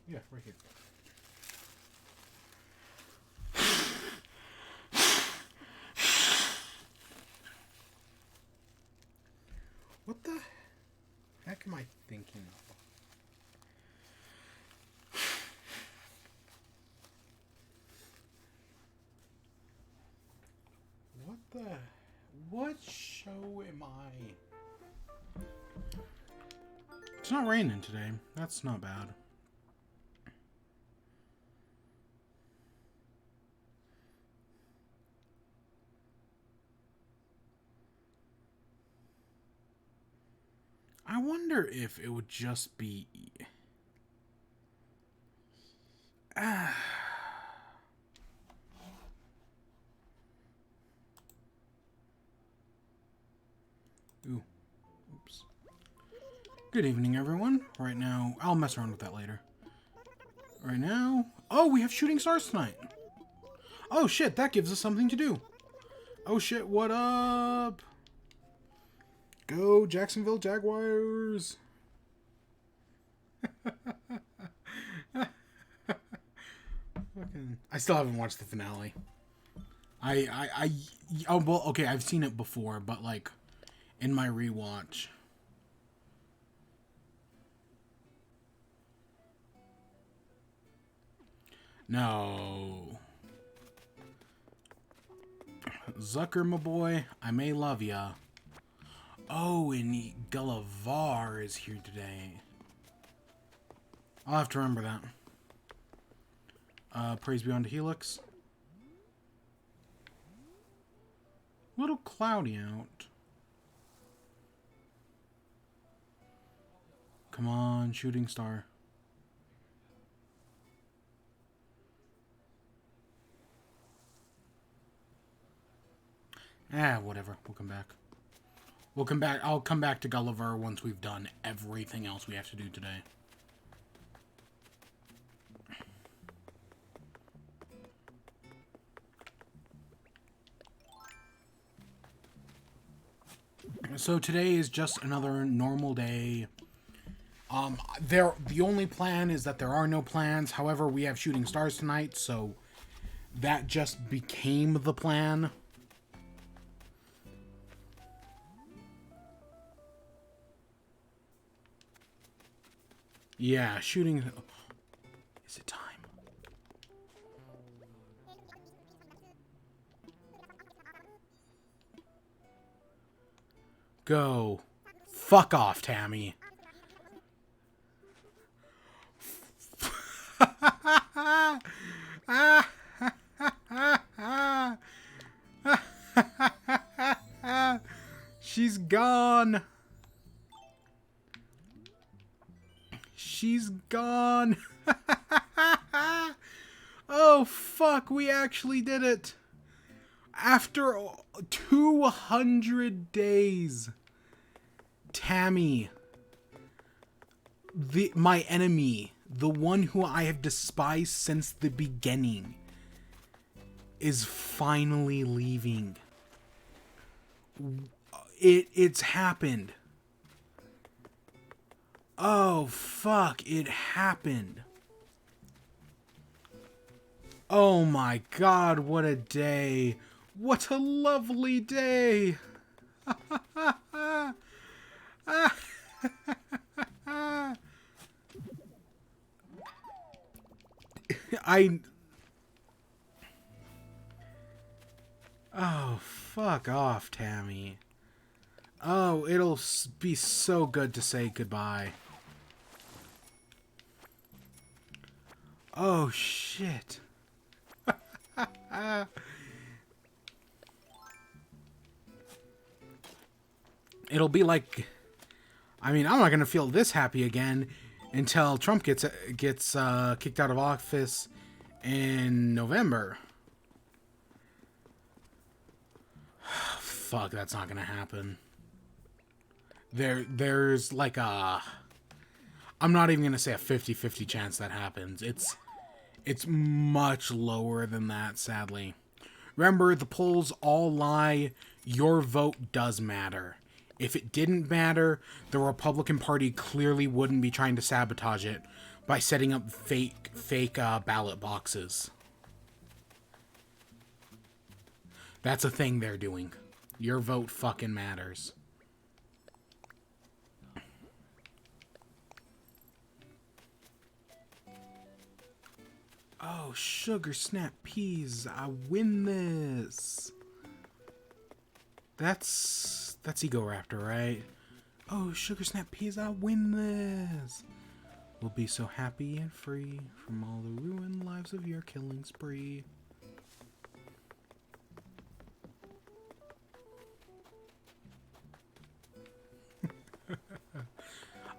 Yeah, right here. What the heck am I thinking of? What show am I? It's not raining today. That's not bad. I wonder if it would just be... Ooh. Oops. Good evening, everyone. Right now... I'll mess around with that later. Right now... Oh, we have Shooting Stars tonight. Oh, shit. That gives us something to do. Oh, shit. What up? Go, Jacksonville Jaguars. I still haven't watched the finale. Oh, well, okay, I've seen it before, but, like, in my rewatch. No. Zucker, my boy, I may love ya. Oh, and Gulliver is here today. I'll have to remember that. Praise be unto Helix. A little cloudy out. Come on, Shooting Star. Whatever. We'll come back. We'll come back. I'll come back to Gulliver once we've done everything else we have to do today. So today is just another normal day. The only plan is that there are no plans. However, we have Shooting Stars tonight, so that just became the plan. Yeah, shooting... Is it time? Go. Fuck off, Tammy. She's gone. She's gone. Oh, fuck. We actually did it. After 200 days. Tammy. My enemy. The one who I have despised since the beginning. Is finally leaving. It's happened. Oh, fuck. It happened. Oh my god, what a day. What a lovely day. Oh, fuck off, Tammy. Oh, it'll be so good to say goodbye. Oh, shit. It'll be like... I mean, I'm not going to feel this happy again until Trump gets kicked out of office in November. Fuck, that's not going to happen. There's like a... I'm not even going to say a 50-50 chance that happens. It's much lower than that, sadly. Remember, the polls all lie. Your vote does matter. If it didn't matter, the Republican Party clearly wouldn't be trying to sabotage it by setting up fake ballot boxes. That's a thing they're doing. Your vote fucking matters. Oh, sugar snap peas. I win this. That's Egoraptor, right? Oh, sugar snap peas, I win this. We'll be so happy and free from all the ruined lives of your killing spree.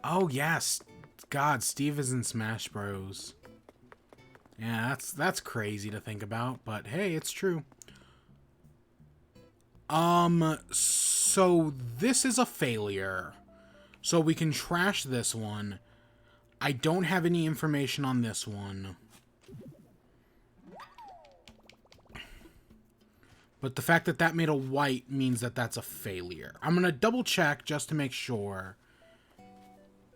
Oh, yes. God, Steve is in Smash Bros. Yeah, that's crazy to think about, but hey, it's true. So this is a failure. So we can trash this one. I don't have any information on this one. But the fact that that made a white means that that's a failure. I'm going to double check just to make sure.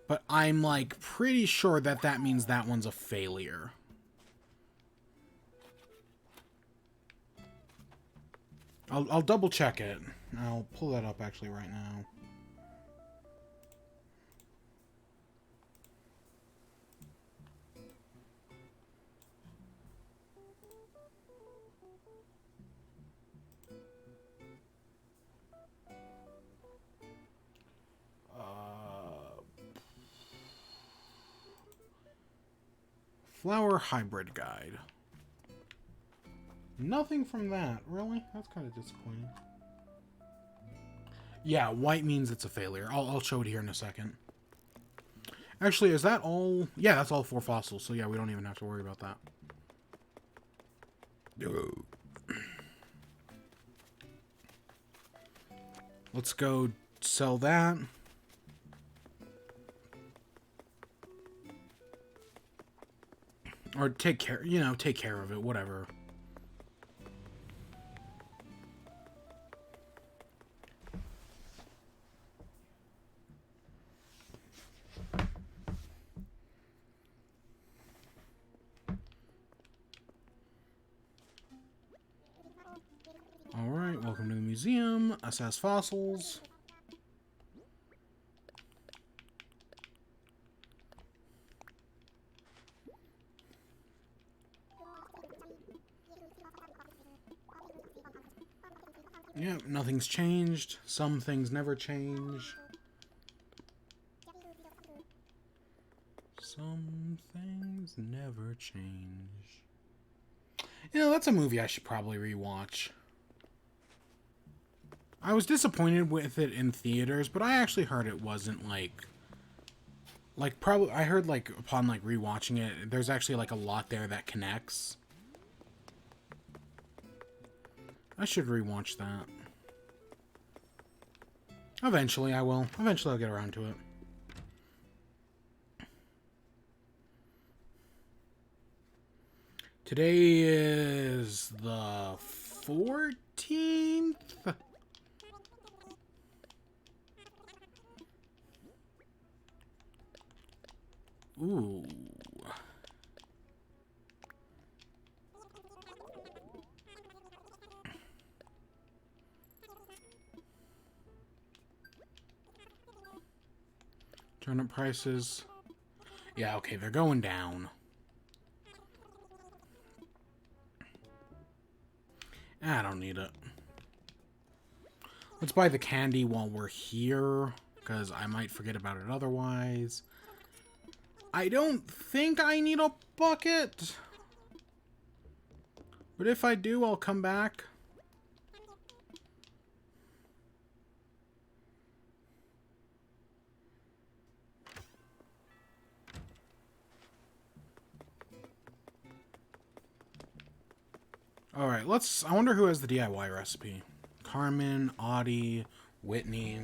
But I'm, like, pretty sure that that means that one's a failure. I'll double check it. I'll pull that up actually right now. Flower hybrid guide. Nothing from that. Really? That's kind of disappointing. Yeah, white means it's a failure. I'll show it here in a second. Actually, is that all? Yeah, that's all 4 fossils. So yeah, we don't even have to worry about that. Let's go sell that. Or take care, take care of it, whatever. Alright, welcome to the museum. Assess fossils. Yep, nothing's changed. Some things never change. Some things never change. That's a movie I should probably rewatch. I was disappointed with it in theaters, but I actually heard it wasn't probably I heard upon rewatching it, there's actually a lot there that connects. I should rewatch that. Eventually I will. Eventually I'll get around to it. Today is the 14th? Ooh. Turnip prices. Yeah, okay, they're going down. I don't need it. Let's buy the candy while we're here, because I might forget about it otherwise. I don't think I need a bucket. But if I do, I'll come back. Alright, I wonder who has the DIY recipe. Carmen, Audie, Whitney.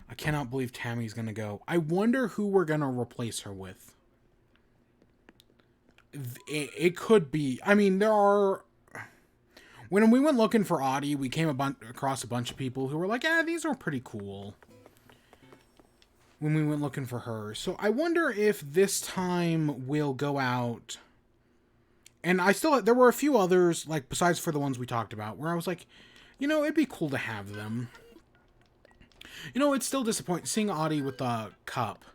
I cannot believe Tammy's gonna go. I wonder who we're gonna replace her with. It could be... I mean, there are... When we went looking for Audie, we came across a bunch of people who were like, yeah, these are pretty cool. when we went looking for her. So I wonder if this time we'll go out. And there were a few others, like, besides for the ones we talked about, where I was like, you know, it'd be cool to have them. You know, it's still disappointing seeing Audie with the cup.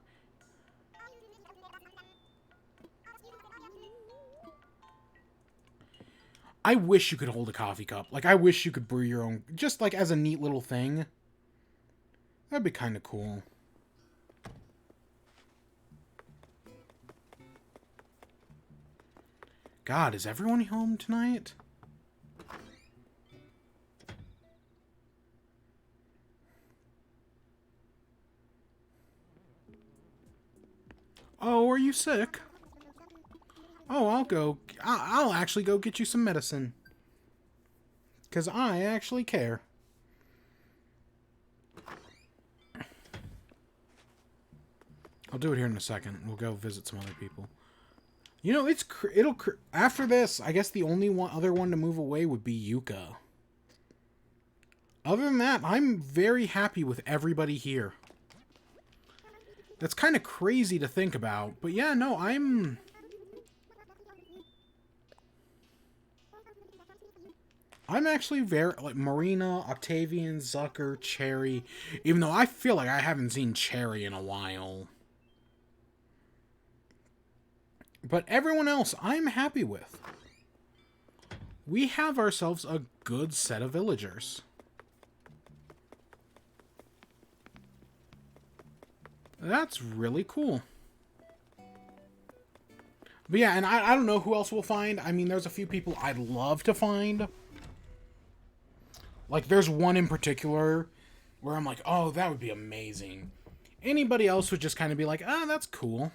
I wish you could hold a coffee cup. Like, I wish you could brew your own, just like as a neat little thing. That'd be kind of cool. God, is everyone home tonight? Oh, are you sick? Oh, I'll actually go get you some medicine. Because I actually care. I'll do it here in a second. We'll go visit some other people. You know, after this, I guess the only other one to move away would be Yuka. Other than that, I'm very happy with everybody here. That's kind of crazy to think about, but yeah, no, I'm actually very, like, Marina, Octavian, Zucker, Cherry, even though I feel like I haven't seen Cherry in a while. But everyone else, I'm happy with. We have ourselves a good set of villagers. That's really cool. But yeah, and I don't know who else we'll find. I mean, there's a few people I'd love to find. Like, there's one in particular where I'm like, oh, that would be amazing. Anybody else would just kind of be like, ah, that's cool.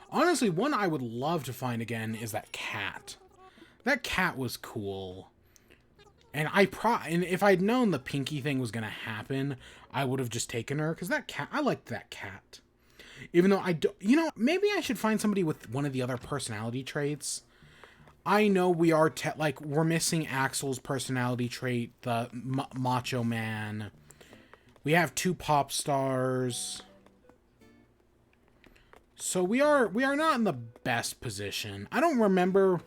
Honestly, one I would love to find again is that cat. That cat was cool. And and if I'd known the Pinky thing was gonna happen, I would have just taken her, because that cat, I liked that cat. Even though you know, maybe I should find somebody with one of the other personality traits. I know we are, we're missing Axel's personality trait, the Macho Man. We have 2 pop stars. So we are not in the best position. I don't remember.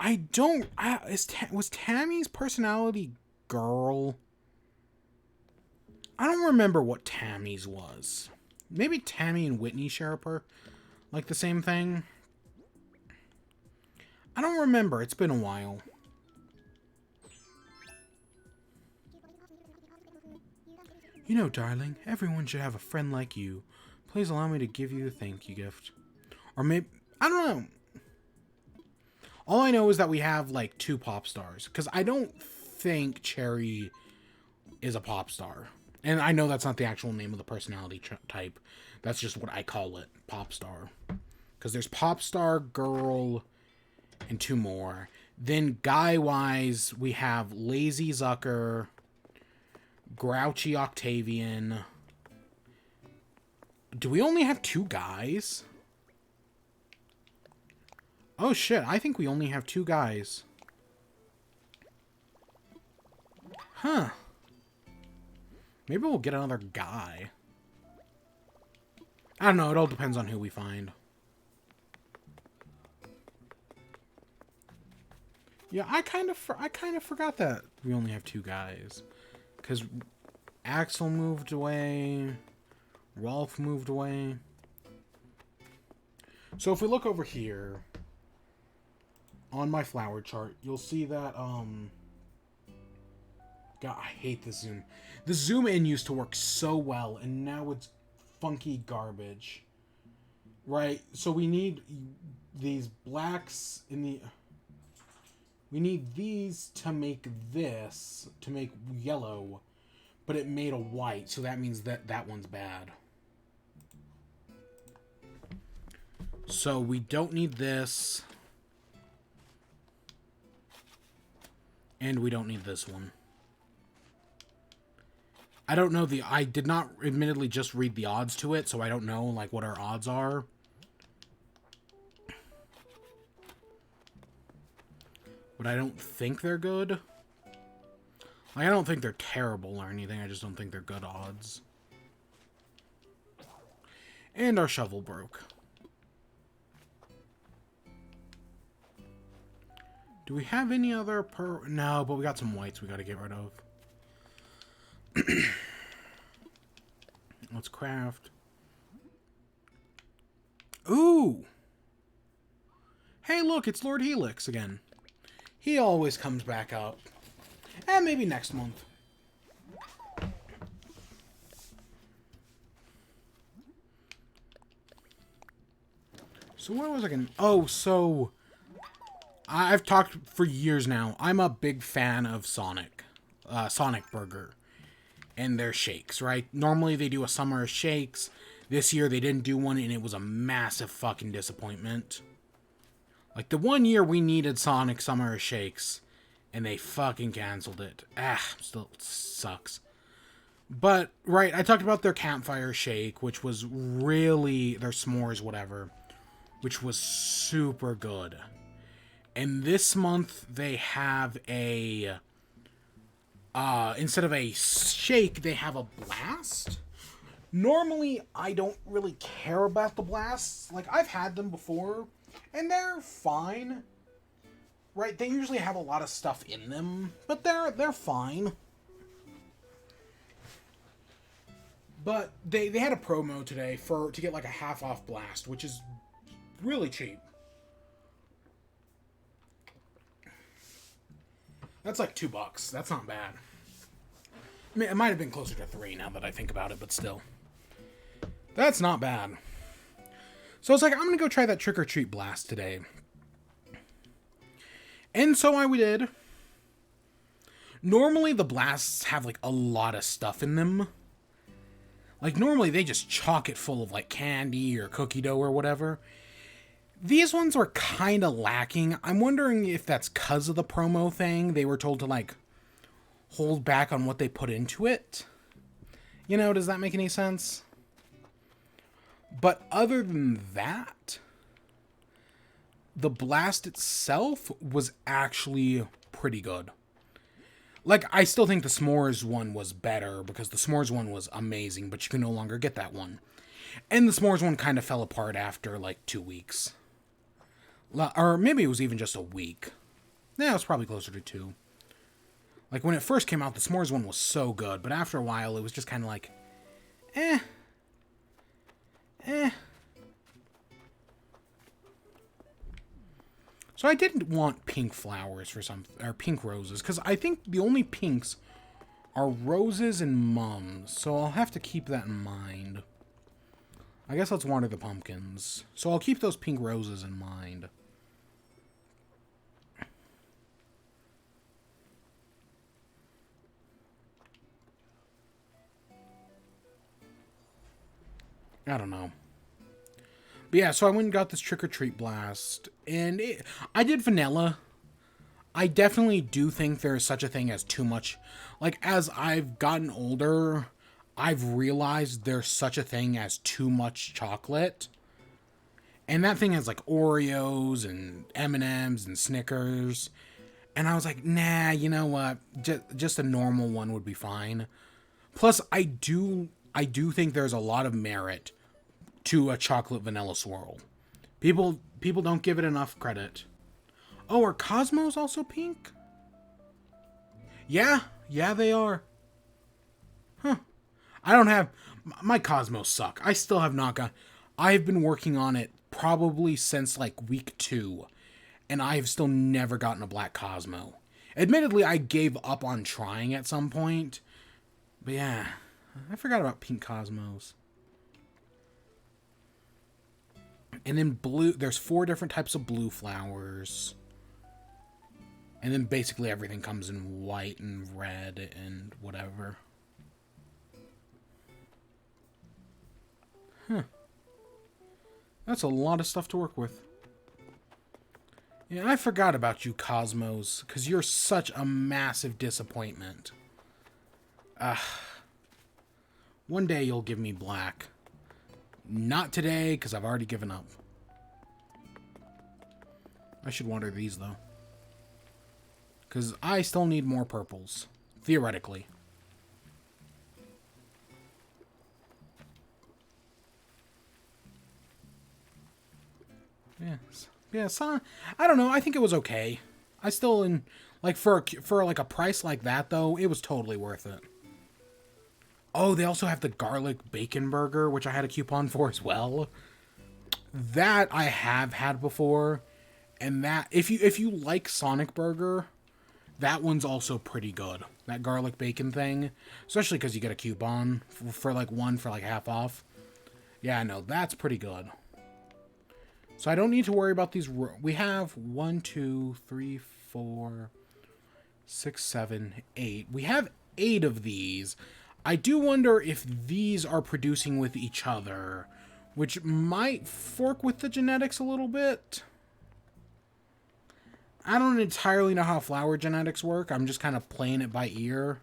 Was Tammy's personality girl? I don't remember what Tammy's was. Maybe Tammy and Whitney share like the same thing. I don't remember. It's been a while. You know, darling, everyone should have a friend like you. Please allow me to give you a thank you gift. Or maybe, I don't know. All I know is that we have, like, 2 pop stars. Because I don't think Cherry is a pop star. And I know that's not the actual name of the personality type. That's just what I call it, pop star. Because there's pop star, girl, and 2 more. Then guy-wise, we have Lazy Zucker, Grouchy Octavian. Do we only have 2 guys? Oh shit, I think we only have 2 guys. Huh. Maybe we'll get another guy. I don't know, it all depends on who we find. Yeah, I kind of forgot that we only have 2 guys. Because Axel moved away. Rolf moved away. So if we look over here on my flower chart, you'll see that God, I hate the zoom. The zoom in used to work so well, and now it's funky garbage. Right? So we need these blacks in the... We need these to make this, to make yellow, but it made a white, so that means that one's bad. So we don't need this. And we don't need this one. I don't know I did not admittedly just read the odds to it, so I don't know, like, what our odds are. But I don't think they're good. Like, I don't think they're terrible or anything. I just don't think they're good odds. And our shovel broke. Do we have any other No, but we got some whites we got to get rid of. Let's craft. Ooh! Hey, look, it's Lord Helix again. He always comes back up. And maybe next month. So what was I going to... Oh, so... I've talked for years now. I'm a big fan of Sonic. Sonic Burger. And their shakes, right? Normally they do a summer of shakes. This year they didn't do one, and it was a massive fucking disappointment. Like, the one year we needed Sonic Summer of Shakes, and they fucking canceled it. Still sucks. But, right, I talked about their campfire shake, which was really... Their s'mores, whatever. Which was super good. And this month, they have a... instead of a shake, they have a blast. Normally, I don't really care about the blasts. Like, I've had them before, and they're fine. Right? They usually have a lot of stuff in them, but they're fine. But they had a promo today to get like a half off blast, which is really cheap. That's like $2. That's not bad. I mean, it might have been closer to $3 now that I think about it, but still. That's not bad. So I was like, I'm going to go try that Trick or Treat Blast today. And so I did. Normally the blasts have like a lot of stuff in them. Like normally they just chock it full of like candy or cookie dough or whatever. These ones were kind of lacking. I'm wondering if that's because of the promo thing. They were told to, like, hold back on what they put into it. You know, does that make any sense? But other than that, the blast itself was actually pretty good. Like, I still think the s'mores one was better because the s'mores one was amazing, but you can no longer get that one. And the s'mores one kind of fell apart after, like, 2 weeks. Or maybe it was even just a week. Yeah, it was probably closer to 2. Like, when it first came out, the s'mores one was so good. But after a while, it was just kind of like... So I didn't want pink flowers for or pink roses. Because I think the only pinks are roses and mums. So I'll have to keep that in mind. I guess let's water the pumpkins. So I'll keep those pink roses in mind. I don't know. But yeah, so I went and got this Trick or Treat Blast. And I did vanilla. I definitely do think there is such a thing as too much. Like, as I've gotten older, I've realized there's such a thing as too much chocolate. And that thing has, like, Oreos and M&M's and Snickers. And I was like, nah, you know what? Just a normal one would be fine. Plus, I do think there's a lot of merit to a chocolate vanilla swirl. People don't give it enough credit. Oh, are Cosmos also pink? Yeah, they are. Huh. I don't have... My Cosmos suck. I still have not got... I've been working on it probably since, like, week 2. And I have still never gotten a black Cosmo. Admittedly, I gave up on trying at some point. But yeah, I forgot about pink Cosmos. And then blue... There's 4 different types of blue flowers. And then basically everything comes in white and red and whatever. Huh. That's a lot of stuff to work with. Yeah, I forgot about you, Cosmos, because you're such a massive disappointment. One day you'll give me black. Not today, because I've already given up. I should water these, though. Because I still need more purples. Theoretically. Yes. Yeah, so, I don't know. I think it was okay. I still like for like a price like that though, it was totally worth it. Oh, they also have the garlic bacon burger, which I had a coupon for as well. That I have had before, and that if you like Sonic Burger, that one's also pretty good. That garlic bacon thing, especially because you get a coupon for like one for like half off. Yeah, no, that's pretty good. So I don't need to worry about these. We have 1, 2, 3, 4, 6, 7, 8. We have 8 of these. I do wonder if these are producing with each other, which might fork with the genetics a little bit. I don't entirely know how flower genetics work. I'm just kind of playing it by ear.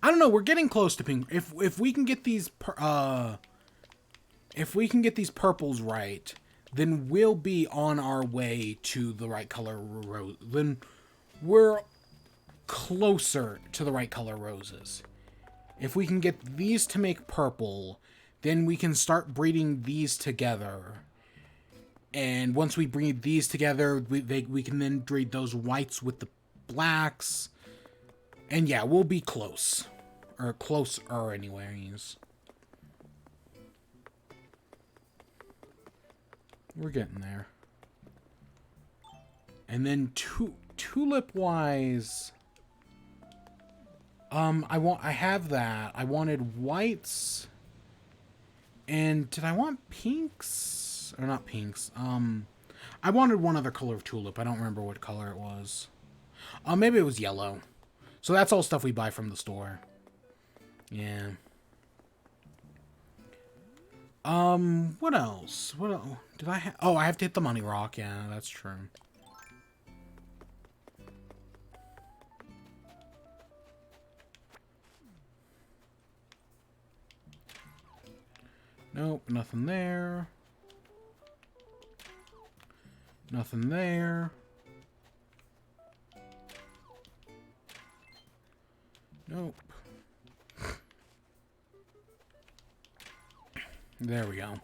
I don't know. We're getting close to pink. If we can get these purples right, then we'll be on our way to the right color rose. Then we're closer to the right color roses. If we can get these to make purple, then we can start breeding these together. And once we breed these together, we can then breed those whites with the blacks. And yeah, we'll be close. Or closer anyways. We're getting there. And then tulip-wise, I have that. I wanted whites. And did I want pinks? Or not pinks. I wanted one other color of tulip. I don't remember what color it was. Maybe it was yellow. So that's all stuff we buy from the store. Yeah. What else? What else? Did I have... Oh, I have to hit the money rock. Yeah, that's true. Nope, nothing there. Nothing there. Nope. There we go.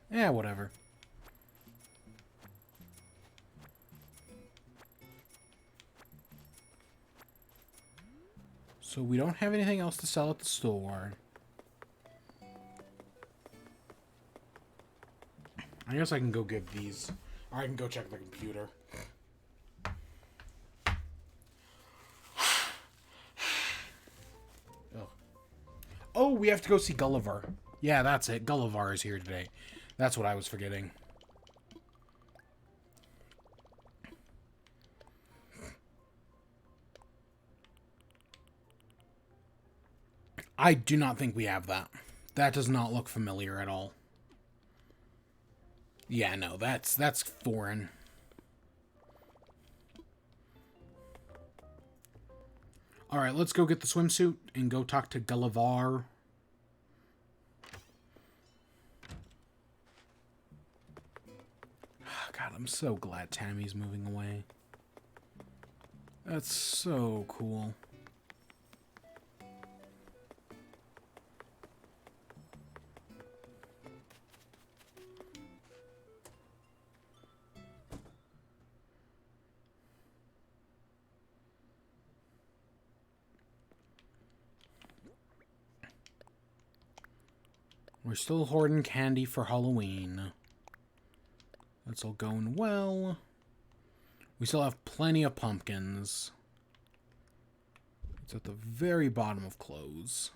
Yeah, whatever. So we don't have anything else to sell at the store. I guess I can go give these. Or I can go check the computer. Oh, we have to go see Gulliver. Yeah, that's it. Gulliver is here today. That's what I was forgetting. I do not think we have that. That does not look familiar at all. Yeah, no, that's foreign. Alright, let's go get the swimsuit and go talk to Gulliver. God, I'm so glad Tammy's moving away. That's so cool. We're still hoarding candy for Halloween. That's all going well. We still have plenty of pumpkins. It's at the very bottom of clothes.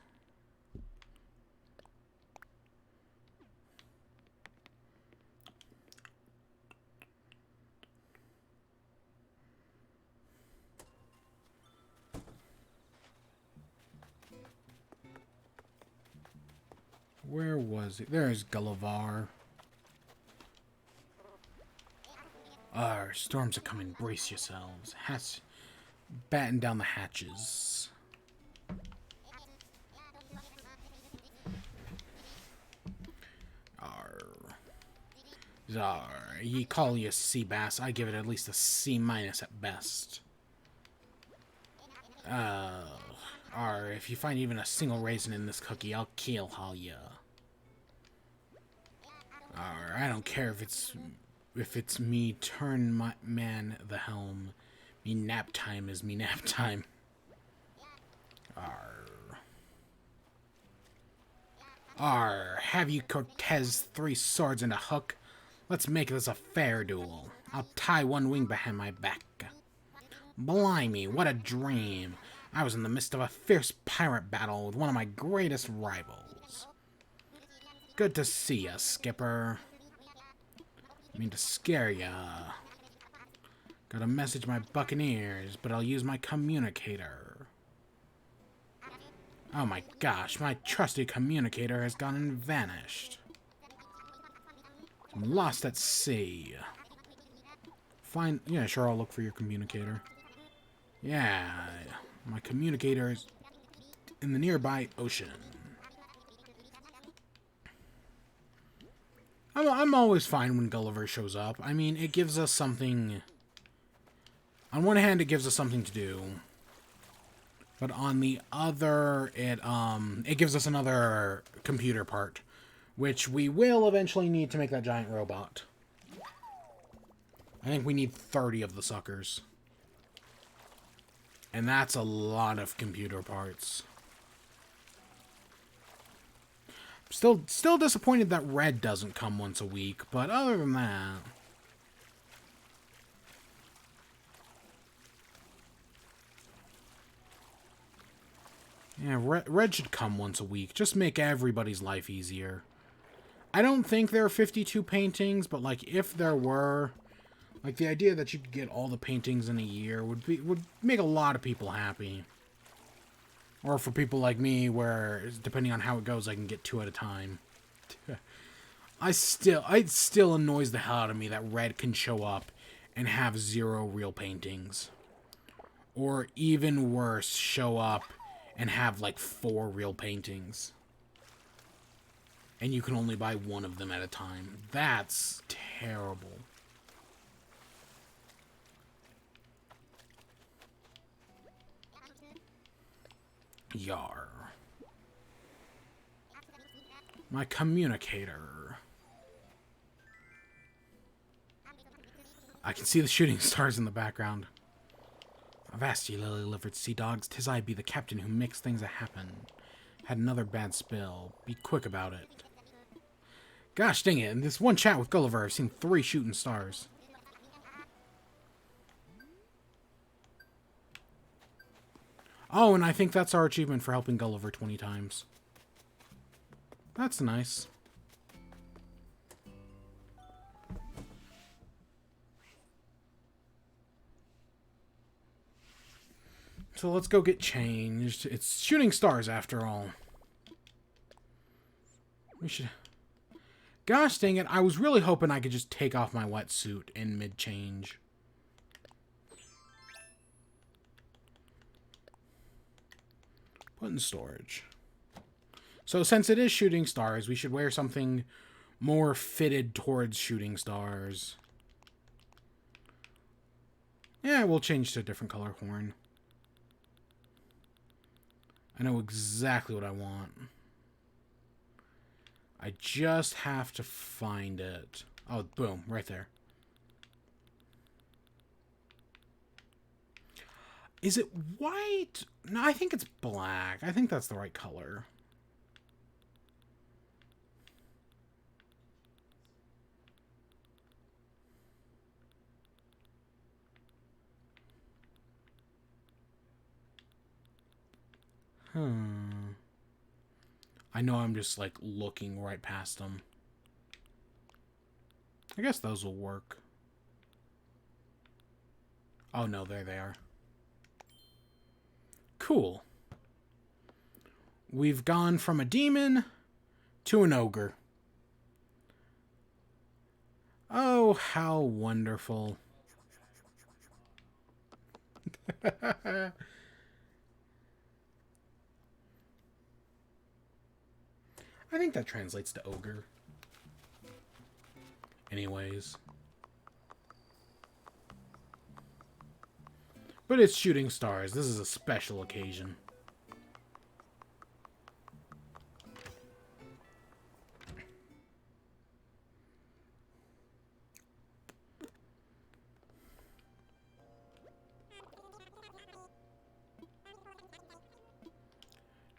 Where was it? There's Gulliver. Storms are coming. Brace yourselves. Batten down the hatches. Ye call you a sea bass, I give it at least a C- at best. If you find even a single raisin in this cookie, I'll keel haul ya. I don't care if it's me turn my man the helm. Me nap time is me nap time. Have you Cortez 3 swords and a hook? Let's make this a fair duel. I'll tie one wing behind my back. Blimey, what a dream. I was in the midst of a fierce pirate battle with one of my greatest rivals. Good to see ya, Skipper. I mean to scare ya. Gotta message my buccaneers, but I'll use my communicator. Oh my gosh, my trusty communicator has gone and vanished. I'm lost at sea. Yeah, sure, I'll look for your communicator. Yeah, my communicator is in the nearby ocean. I'm always fine when Gulliver shows up. I mean, it gives us something... On one hand, it gives us something to do. But on the other, it gives us another computer part, which we will eventually need to make that giant robot. I think we need 30 of the suckers. And that's a lot of computer parts. Still disappointed that Red doesn't come once a week, but other than that... Yeah, Red should come once a week. Just make everybody's life easier. I don't think there are 52 paintings, but, like, if there were... Like, the idea that you could get all the paintings in a year would make a lot of people happy. Or for people like me, where, depending on how it goes, I can get 2 at a time. It still annoys the hell out of me that Red can show up and have 0 real paintings. Or even worse, show up and have, like, 4 real paintings. And you can only buy 1 of them at a time. That's terrible. Yar. My communicator. I can see the shooting stars in the background. Avast ye lily-livered sea dogs, 'tis I be the captain who makes things a-happen. Had another bad spill. Be quick about it. Gosh dang it, in this one chat with Gulliver, I've seen 3 shooting stars. Oh, and I think that's our achievement for helping Gulliver 20 times. That's nice. So let's go get changed. It's shooting stars after all. We should... Gosh dang it, I was really hoping I could just take off my wetsuit in mid-change. Put in storage. So since it is shooting stars, we should wear something more fitted towards shooting stars. Yeah, we'll change to a different color horn. I know exactly what I want. I just have to find it. Oh, boom, right there. Is it white? No, I think it's black. I think that's the right color. I know I'm just, like, looking right past them. I guess those will work. Oh, no, there they are. Cool. We've gone from a demon to an ogre. Oh, how wonderful. I think that translates to ogre. anyways. But it's shooting stars. This is a special occasion.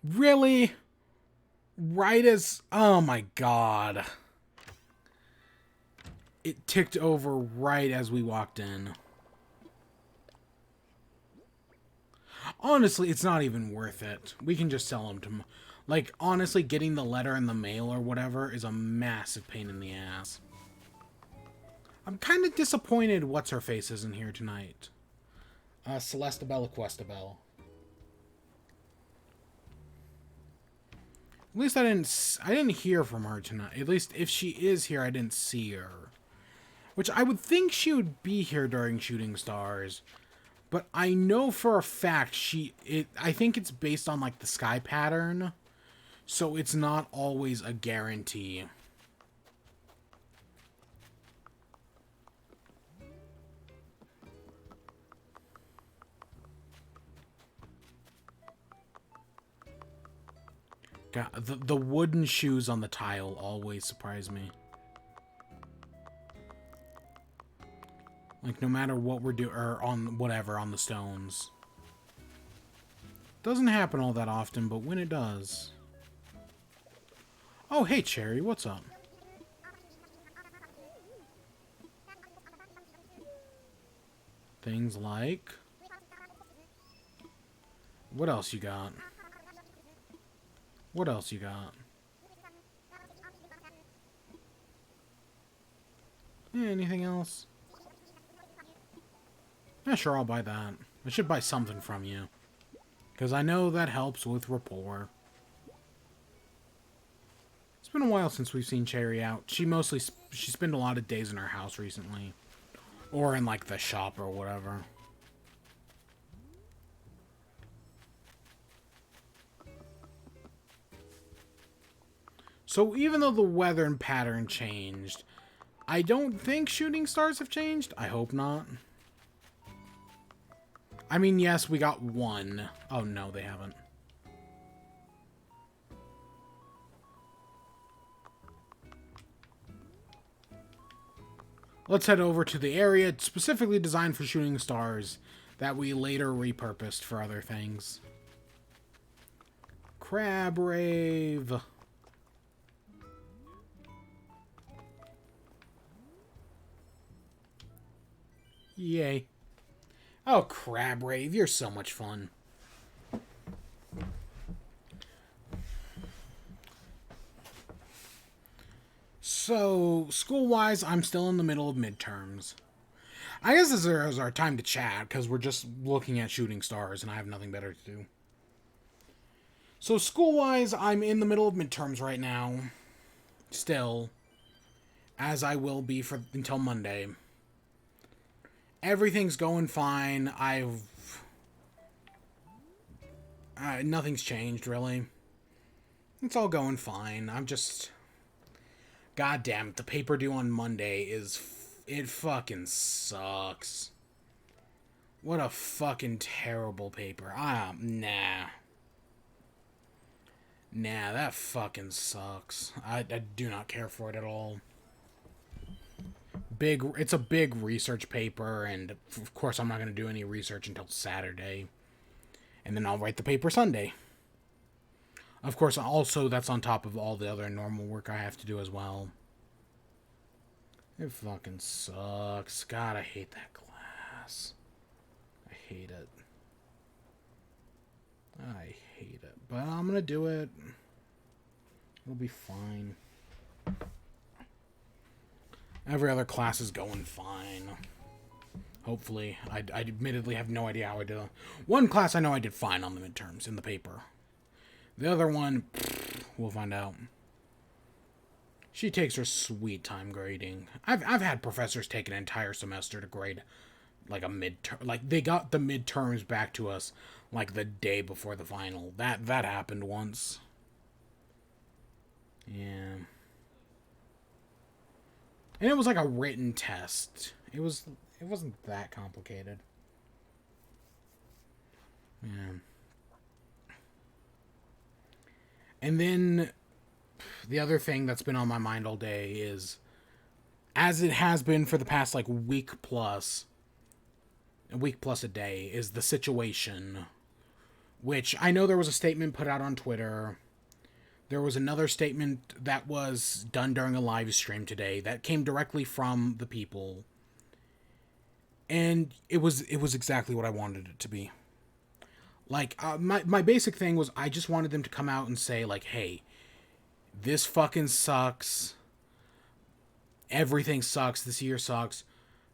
Really? Right as... Oh my god. It ticked over right as we walked in. Honestly, it's not even worth it. We can just sell them to... Like, honestly, getting the letter in the mail or whatever is a massive pain in the ass. I'm kind of disappointed What's-Her-Face isn't here tonight. Celestabelle Questabelle. At least I didn't hear from her tonight. At least if she is here, I didn't see her. Which I would think she would be here during Shooting Stars. But I know for a fact I think it's based on like the sky pattern. So it's not always a guarantee. God, the wooden shoes on the tile always surprise me. Like, no matter what we're doing, or on whatever, on the stones. Doesn't happen all that often, but when it does. Oh, hey, Cherry, what's up? Things like... What else you got? What else you got? Yeah, anything else? Yeah, sure, I'll buy that. I should buy something from you. Because I know that helps with rapport. It's been a while since we've seen Cherry out. She spent a lot of days in her house recently. Or in, like, the shop or whatever. So even though the weather and pattern changed, I don't think shooting stars have changed. I hope not. I mean, yes, we got one. Oh, no, they haven't. Let's head over to the area specifically designed for shooting stars that we later repurposed for other things. Crab Rave. Yay. Oh, Crab Rave, you're so much fun. So, school-wise, I'm still in the middle of midterms. I guess this is our time to chat, because we're just looking at shooting stars, and I have nothing better to do. So, school-wise, I'm in the middle of midterms right now. Still. As I will be until Monday. Everything's going fine. Nothing's changed, really. It's all going fine. I'm just... God damn it, the paper due on Monday it fucking sucks. What a fucking terrible paper. Nah. Nah, that fucking sucks. I do not care for it at all. It's a big research paper, and of course I'm not going to do any research until Saturday. And then I'll write the paper Sunday. Of course, also that's on top of all the other normal work I have to do as well. It fucking sucks. God, I hate that class. I hate it. I hate it. But I'm going to do it. It'll be fine. Every other class is going fine. Hopefully. I admittedly have no idea how I did. One class I know I did fine on the midterms in the paper. The other one, we'll find out. She takes her sweet time grading. I've had professors take an entire semester to grade like a midterm. Like, they got the midterms back to us like the day before the final. That happened once. Yeah. And it was like a written test. It wasn't that complicated. Yeah. And then the other thing that's been on my mind all day is, as it has been for the past like a week plus a day, is the situation. Which I know there was a statement put out on Twitter. There was another statement that was done during a live stream today that came directly from the people. And it was exactly what I wanted it to be. Like, my basic thing was I just wanted them to come out and say, like, hey, this fucking sucks. Everything sucks. This year sucks.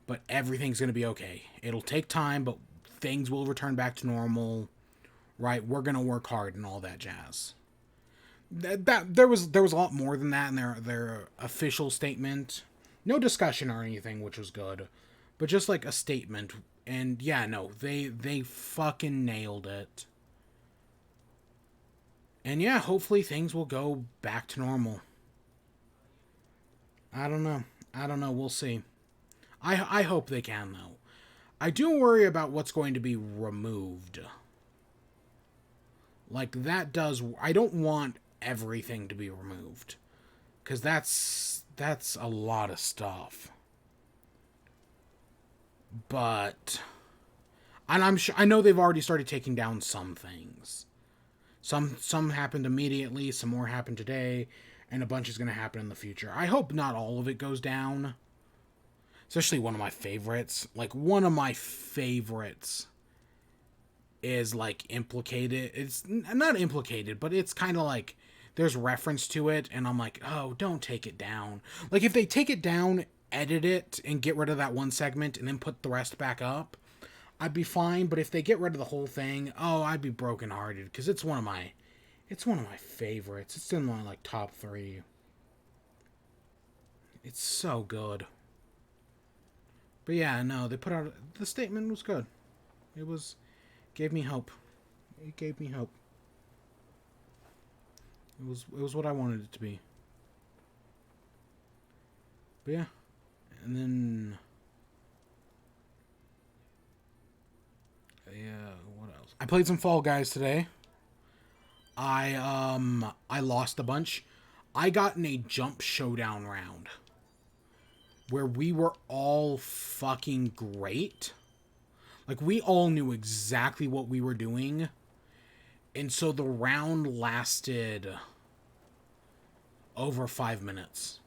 But everything's going to be okay. It'll take time, but things will return back to normal. Right? We're going to work hard and all that jazz. There was a lot more than that in their official statement. No discussion or anything, which was good. But just like a statement. And yeah, no, they fucking nailed it. And yeah, hopefully things will go back to normal. I don't know. We'll see. I hope they can, though. I do worry about what's going to be removed. Like, that does... I don't want everything to be removed. Because that's a lot of stuff. But... And I'm sure... I know they've already started taking down some things. Some happened immediately, some more happened today, and a bunch is going to happen in the future. I hope not all of it goes down. Especially one of my favorites. Like, one of my favorites is, like, implicated. It's not implicated, but it's kind of like there's reference to it, and I'm like, oh, don't take it down. Like, if they take it down, edit it, and get rid of that one segment, and then put the rest back up, I'd be fine. But if they get rid of the whole thing, oh, I'd be brokenhearted, because it's one of my favorites. It's in my, like, top 3. It's so good. But yeah, no, they put out... The statement was good. It gave me hope. It gave me hope. It was what I wanted it to be. But yeah. And then... Yeah, what else? I played some Fall Guys today. I lost a bunch. I got in a jump showdown round where we were all fucking great. Like, we all knew exactly what we were doing. And so the round lasted over 5 minutes.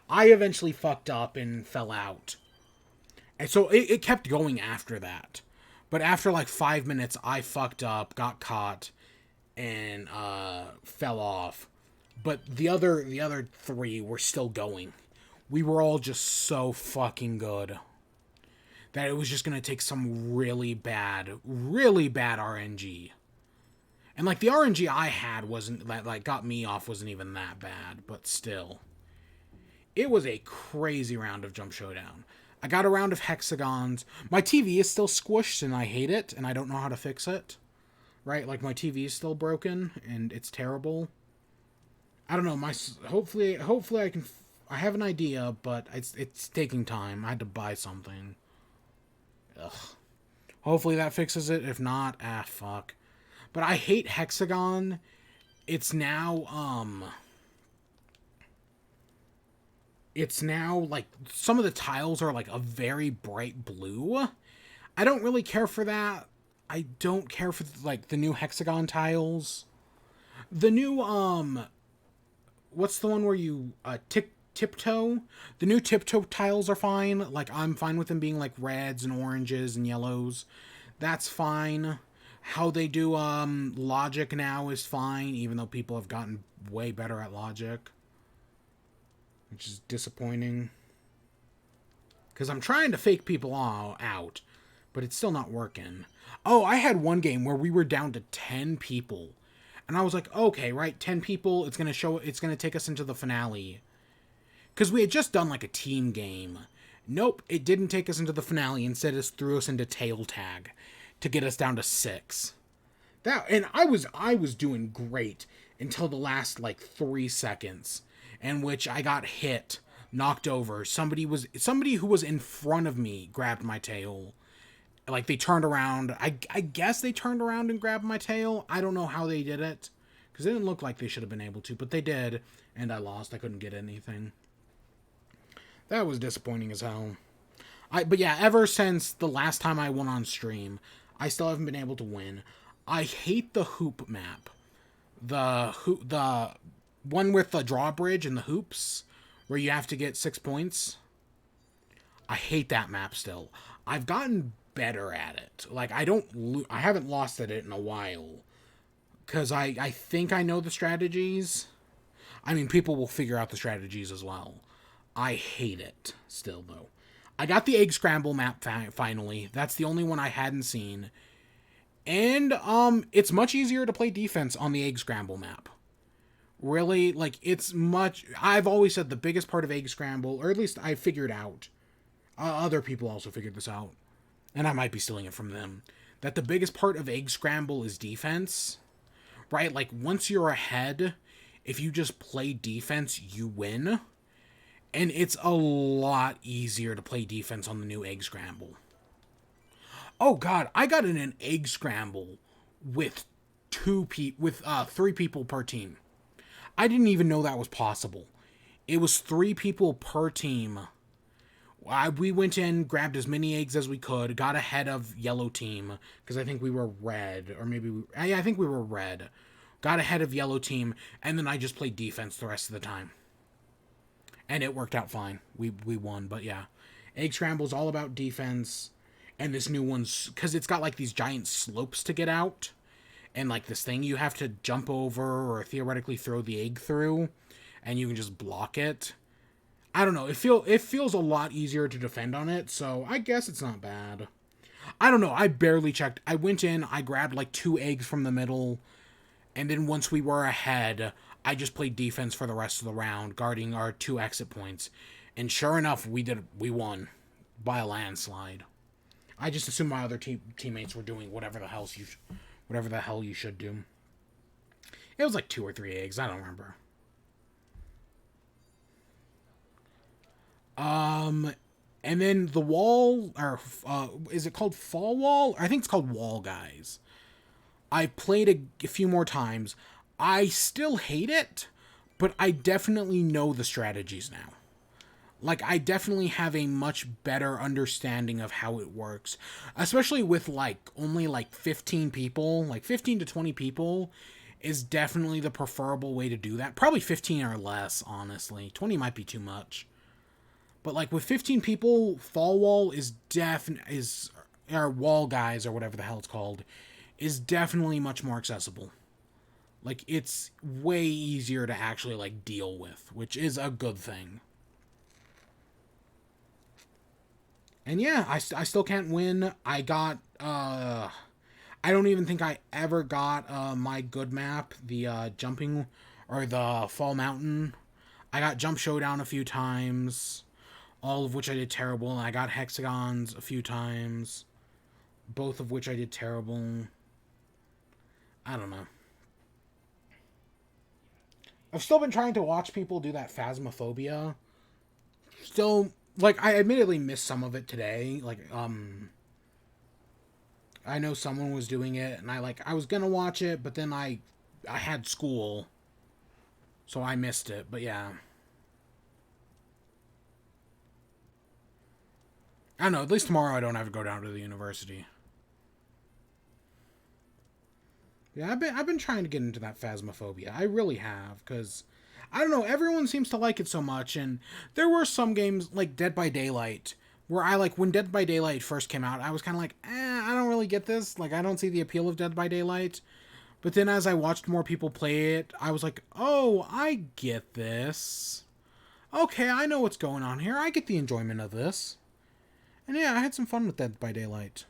I eventually fucked up and fell out. And so it kept going after that. But after like 5 minutes, I fucked up, got caught, and fell off. But the other 3 were still going. We were all just so fucking good that it was just going to take some really bad RNG. And, like, the RNG I had wasn't, like, got me off wasn't even that bad, but still. It was a crazy round of Jump Showdown. I got a round of hexagons. My TV is still squished, and I hate it, and I don't know how to fix it. Right? Like, my TV is still broken, and it's terrible. I don't know, hopefully I can... I have an idea, but it's taking time. I had to buy something. Ugh. Hopefully that fixes it. If not, fuck. But I hate Hexagon. It's now, like, some of the tiles are, like, a very bright blue. I don't really care for that. I don't care for, like, the new Hexagon tiles. The new, what's the one where you, Tiptoe? The new Tiptoe tiles are fine. Like, I'm fine with them being, like, reds and oranges and yellows. That's fine. How they do, Logic now is fine, even though people have gotten way better at Logic. Which is disappointing. Because I'm trying to fake people all out, but it's still not working. Oh, I had one game where we were down to 10 people. And I was like, okay, right, 10 people, it's going to take us into the finale. Because we had just done, like, a team game. Nope, it didn't take us into the finale. Instead, it threw us into tail tag to get us down to 6. And I was doing great until the last, like, 3 seconds, in which I got hit knocked over. Somebody who was in front of me grabbed my tail. Like, they turned around. I guess they turned around and grabbed my tail. I don't know how they did it, because it didn't look like they should have been able to, but they did, and I lost. I couldn't get anything. That was disappointing as hell. But yeah, ever since the last time I went on stream, I still haven't been able to win. I hate the hoop map. The one with the drawbridge and the hoops, where you have to get 6 points. I hate that map still. I've gotten better at it. Like, I haven't lost at it in a while, because I think I know the strategies. I mean, people will figure out the strategies as well. I hate it still, though. I got the egg scramble map finally. That's the only one I hadn't seen. And it's much easier to play defense on the egg scramble map. Really, like, I've always said the biggest part of egg scramble, or at least I figured out, other people also figured this out, and I might be stealing it from them, that the biggest part of egg scramble is defense, right? Like, once you're ahead, if you just play defense, you win. And it's a lot easier to play defense on the new egg scramble. Oh god, I got in an egg scramble with 3 people per team. I didn't even know that was possible. It was 3 people per team. We went in, grabbed as many eggs as we could, got ahead of yellow team, because I think we were red, or maybe I think we were red. Got ahead of yellow team, and then I just played defense the rest of the time. And it worked out fine. We won, but yeah. Egg Scramble is all about defense, and this new one's, because it's got like these giant slopes to get out, and like this thing you have to jump over or theoretically throw the egg through, and you can just block it. I don't know, it feels a lot easier to defend on it, so I guess it's not bad. I don't know, I barely checked. I went in, I grabbed like 2 eggs from the middle, and then once we were ahead, I just played defense for the rest of the round, guarding our 2 exit points. And sure enough, we won by a landslide. I just assumed my other teammates were doing whatever the hell you should do. It was like 2 or 3 eggs, I don't remember. And then the wall, or is it called Fall Wall? I think it's called Wall Guys. I played a few more times. I still hate it, but I definitely know the strategies now. Like, I definitely have a much better understanding of how it works. Especially with, like, only, like, 15 people. Like, 15 to 20 people is definitely the preferable way to do that. Probably 15 or less, honestly. 20 might be too much. But, like, with 15 people, Fall Wall or Wall Guys, or whatever the hell it's called, is definitely much more accessible. Like, it's way easier to actually, like, deal with, which is a good thing. And yeah, I still can't win. I got, I don't even think I ever got, my good map, the, jumping, or the Fall Mountain. I got Jump Showdown a few times, all of which I did terrible, and I got Hexagons a few times, both of which I did terrible. I don't know. I've still been trying to watch people do that Phasmophobia. Still, like, I admittedly missed some of it today. Like, I know someone was doing it, and I was gonna watch it, but then I had school, so I missed it, but yeah. I don't know, at least tomorrow I don't have to go down to the university. Yeah, I've been trying to get into that Phasmophobia. I really have, because I don't know, everyone seems to like it so much, and there were some games like Dead by Daylight where when Dead by Daylight first came out, I was kind of like, I don't really get this. Like, I don't see the appeal of Dead by Daylight. But then as I watched more people play it, I was like, oh, I get this. Okay, I know what's going on here. I get the enjoyment of this. And yeah, I had some fun with Dead by Daylight.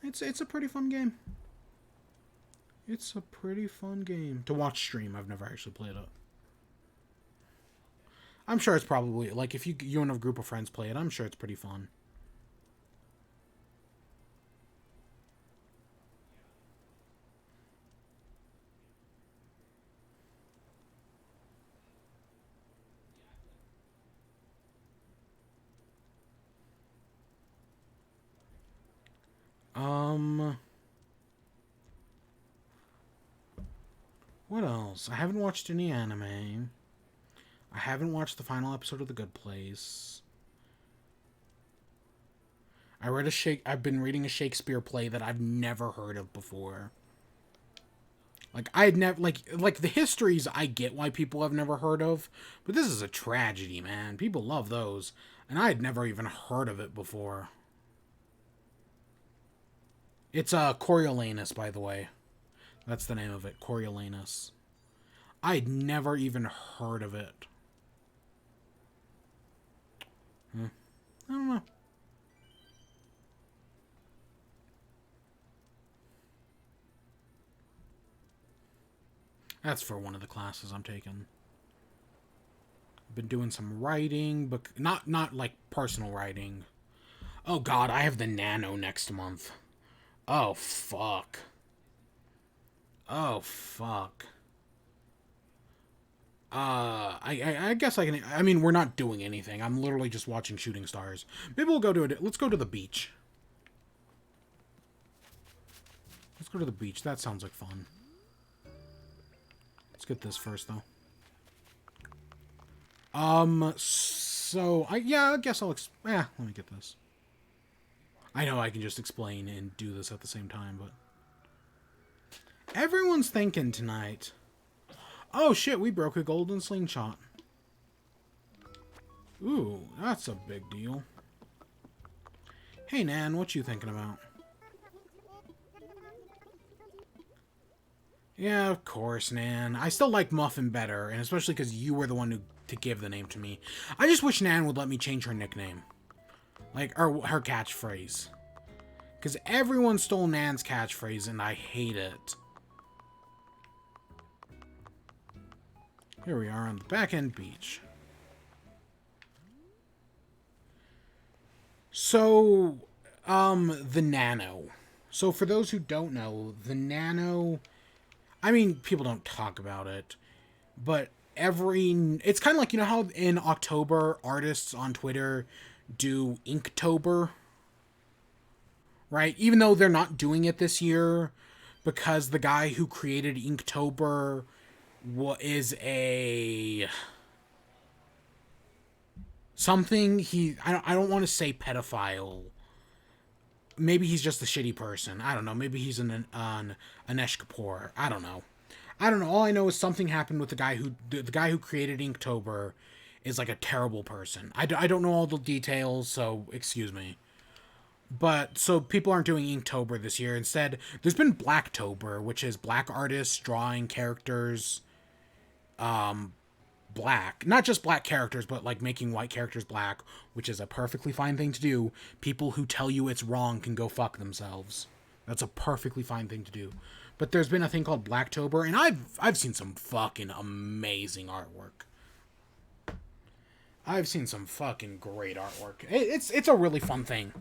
It's a pretty fun game. It's a pretty fun game. To watch stream, I've never actually played it. I'm sure it's probably, like, if you and a group of friends play it, I'm sure it's pretty fun. else? I haven't watched any anime. I haven't watched the final episode of The Good Place. I've been reading a Shakespeare play that I've never heard of before. Like, I had never, like the histories I get why people have never heard of, but this is a tragedy, man. People love those, and I had never even heard of it before. It's Coriolanus, by the way. That's the name of it, Coriolanus. I had never even heard of it. I don't know. That's for one of the classes I'm taking. I've been doing some writing, but not like personal writing. Oh god, I have the Nano next month. Oh fuck. Oh fuck. I guess I can. I mean, we're not doing anything. I'm literally just watching shooting stars. Maybe we'll go to it. Let's go to the beach. Let's go to the beach. That sounds like fun. Let's get this first, though. So, I guess I'll, let me get this. I know I can just explain and do this at the same time, but... Everyone's thinking tonight. Oh, shit, we broke a golden slingshot. Ooh, that's a big deal. Hey, Nan, what you thinking about? Yeah, of course, Nan. I still like Muffin better, and especially because you were the one to give the name to me. I just wish Nan would let me change her nickname. Like, or her catchphrase. Because everyone stole Nan's catchphrase, and I hate it. Here we are on the back-end beach. So, the Nano. So, for those who don't know, the Nano... I mean, people don't talk about it, but it's kind of like, you know how in October artists on Twitter do Inktober, right? Even though they're not doing it this year because the guy who created Inktober is a something. I don't want to say pedophile. Maybe he's just a shitty person. I don't know. Maybe he's an Anesh Kapoor. I don't know. All I know is something happened with the guy who created Inktober is like a terrible person. I don't know all the details, so excuse me. But so people aren't doing Inktober this year. Instead, there's been Blacktober, which is black artists drawing characters black. Not just black characters, but like making white characters black, which is a perfectly fine thing to do. People who tell you it's wrong can go fuck themselves. That's a perfectly fine thing to do. But there's been a thing called Blacktober, and I've seen some fucking amazing artwork. I've seen some fucking great artwork. It's a really fun thing.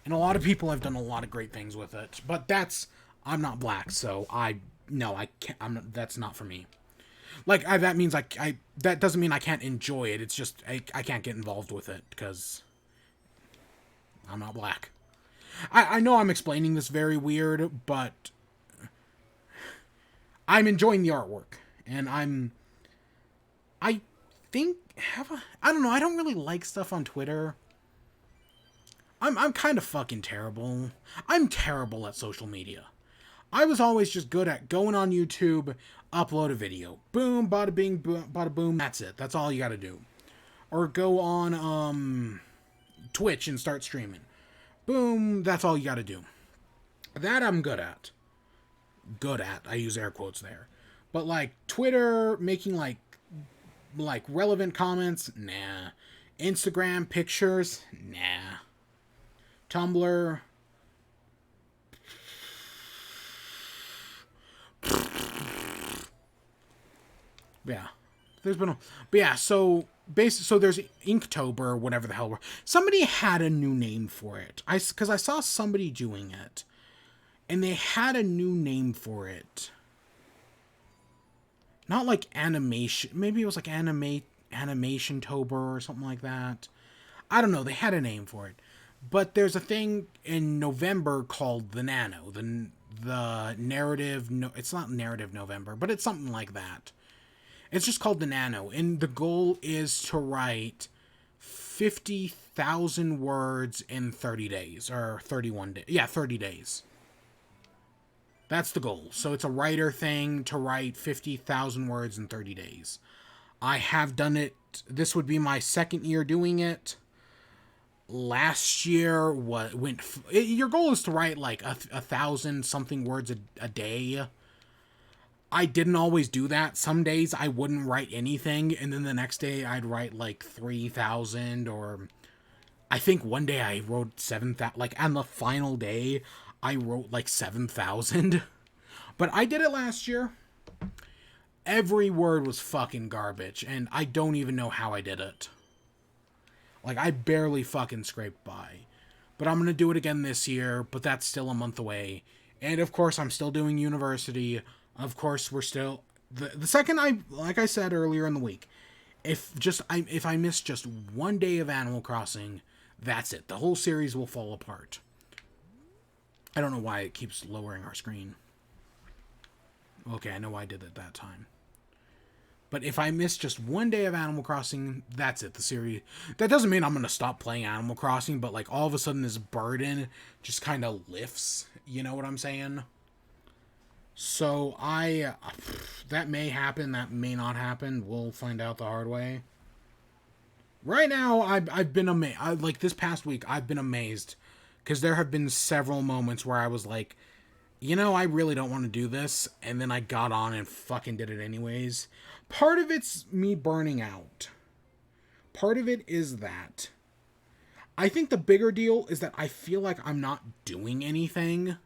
And a lot of people have done a lot of great things with it. But I'm not black, so I can't, that's not for me. Like, that means that doesn't mean I can't enjoy it. It's just, I can't get involved with it because I'm not black. I know I'm explaining this very weird, but I'm enjoying the artwork. And I don't know, I don't really like stuff on Twitter. I'm kind of fucking terrible. I'm terrible at social media. I was always just good at going on YouTube, upload a video. Boom, bada bing, bada boom. That's it. That's all you gotta do. Or go on Twitch and start streaming. Boom, that's all you gotta do. That I'm good at. Good at. I use air quotes there. But like Twitter, making like relevant comments, nah. Instagram pictures, nah. Tumblr, yeah. So there's Inktober, whatever the hell. Somebody had a new name for it. Because I saw somebody doing it, and they had a new name for it. Not like animation. Maybe it was like Animation-tober or something like that. I don't know. They had a name for it. But there's a thing in November called the Nano. The narrative... No, it's not Narrative November, but it's something like that. It's just called the Nano, and the goal is to write 50,000 words in 30 days, or 31 days. Yeah, 30 days. That's the goal. So it's a writer thing to write 50,000 words in 30 days. I have done it. This would be my second year doing it. Last year, your goal is to write like 1,000 something words a day. I didn't always do that. Some days I wouldn't write anything, and then the next day I'd write like 3,000, or I think one day I wrote 7,000. Like on the final day, I wrote like 7,000. But I did it last year. Every word was fucking garbage, and I don't even know how I did it. Like, I barely fucking scraped by. But I'm gonna do it again this year, but that's still a month away. And of course, I'm still doing university. Of course, we're still... The second like I said earlier in the week, if I miss just one day of Animal Crossing, that's it. The whole series will fall apart. I don't know why it keeps lowering our screen. Okay, I know why I did it that time. But if I miss just one day of Animal Crossing, that's it. The series... That doesn't mean I'm going to stop playing Animal Crossing, but like all of a sudden this burden just kind of lifts. You know what I'm saying? So that may happen, that may not happen. We'll find out the hard way. Right now, I've been amazed. Like this past week, I've been amazed. Because there have been several moments where I was like, you know, I really don't want to do this. And then I got on and fucking did it anyways. Part of it's me burning out. Part of it is that. I think the bigger deal is that I feel like I'm not doing anything.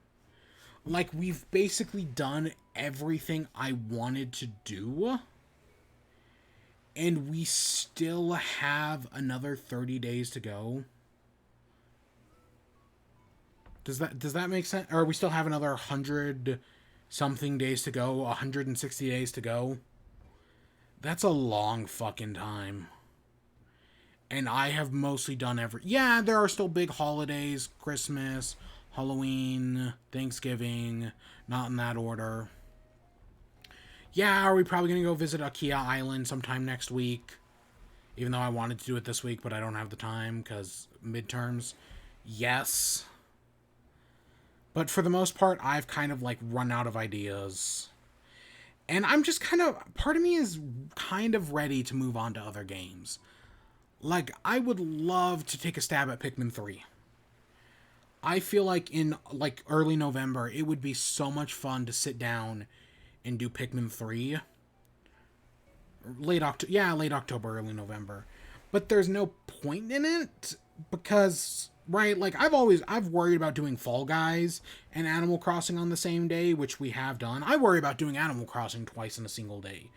Like, we've basically done everything I wanted to do. And we still have another 30 days to go. Does that make sense? Or we still have another 100 something days to go, 160 days to go. That's a long fucking time. And I have mostly done yeah, there are still big holidays, Christmas, Halloween, Thanksgiving, not in that order. Yeah, are we probably going to go visit Akia Island sometime next week? Even though I wanted to do it this week, but I don't have the time because midterms. Yes. But for the most part, I've kind of like run out of ideas. And I'm just part of me is kind of ready to move on to other games. Like, I would love to take a stab at Pikmin 3. I feel like in like early November, it would be so much fun to sit down and do Pikmin 3. Late October, early November. But there's no point in it because, right, like I've worried about doing Fall Guys and Animal Crossing on the same day, which we have done. I worry about doing Animal Crossing twice in a single day,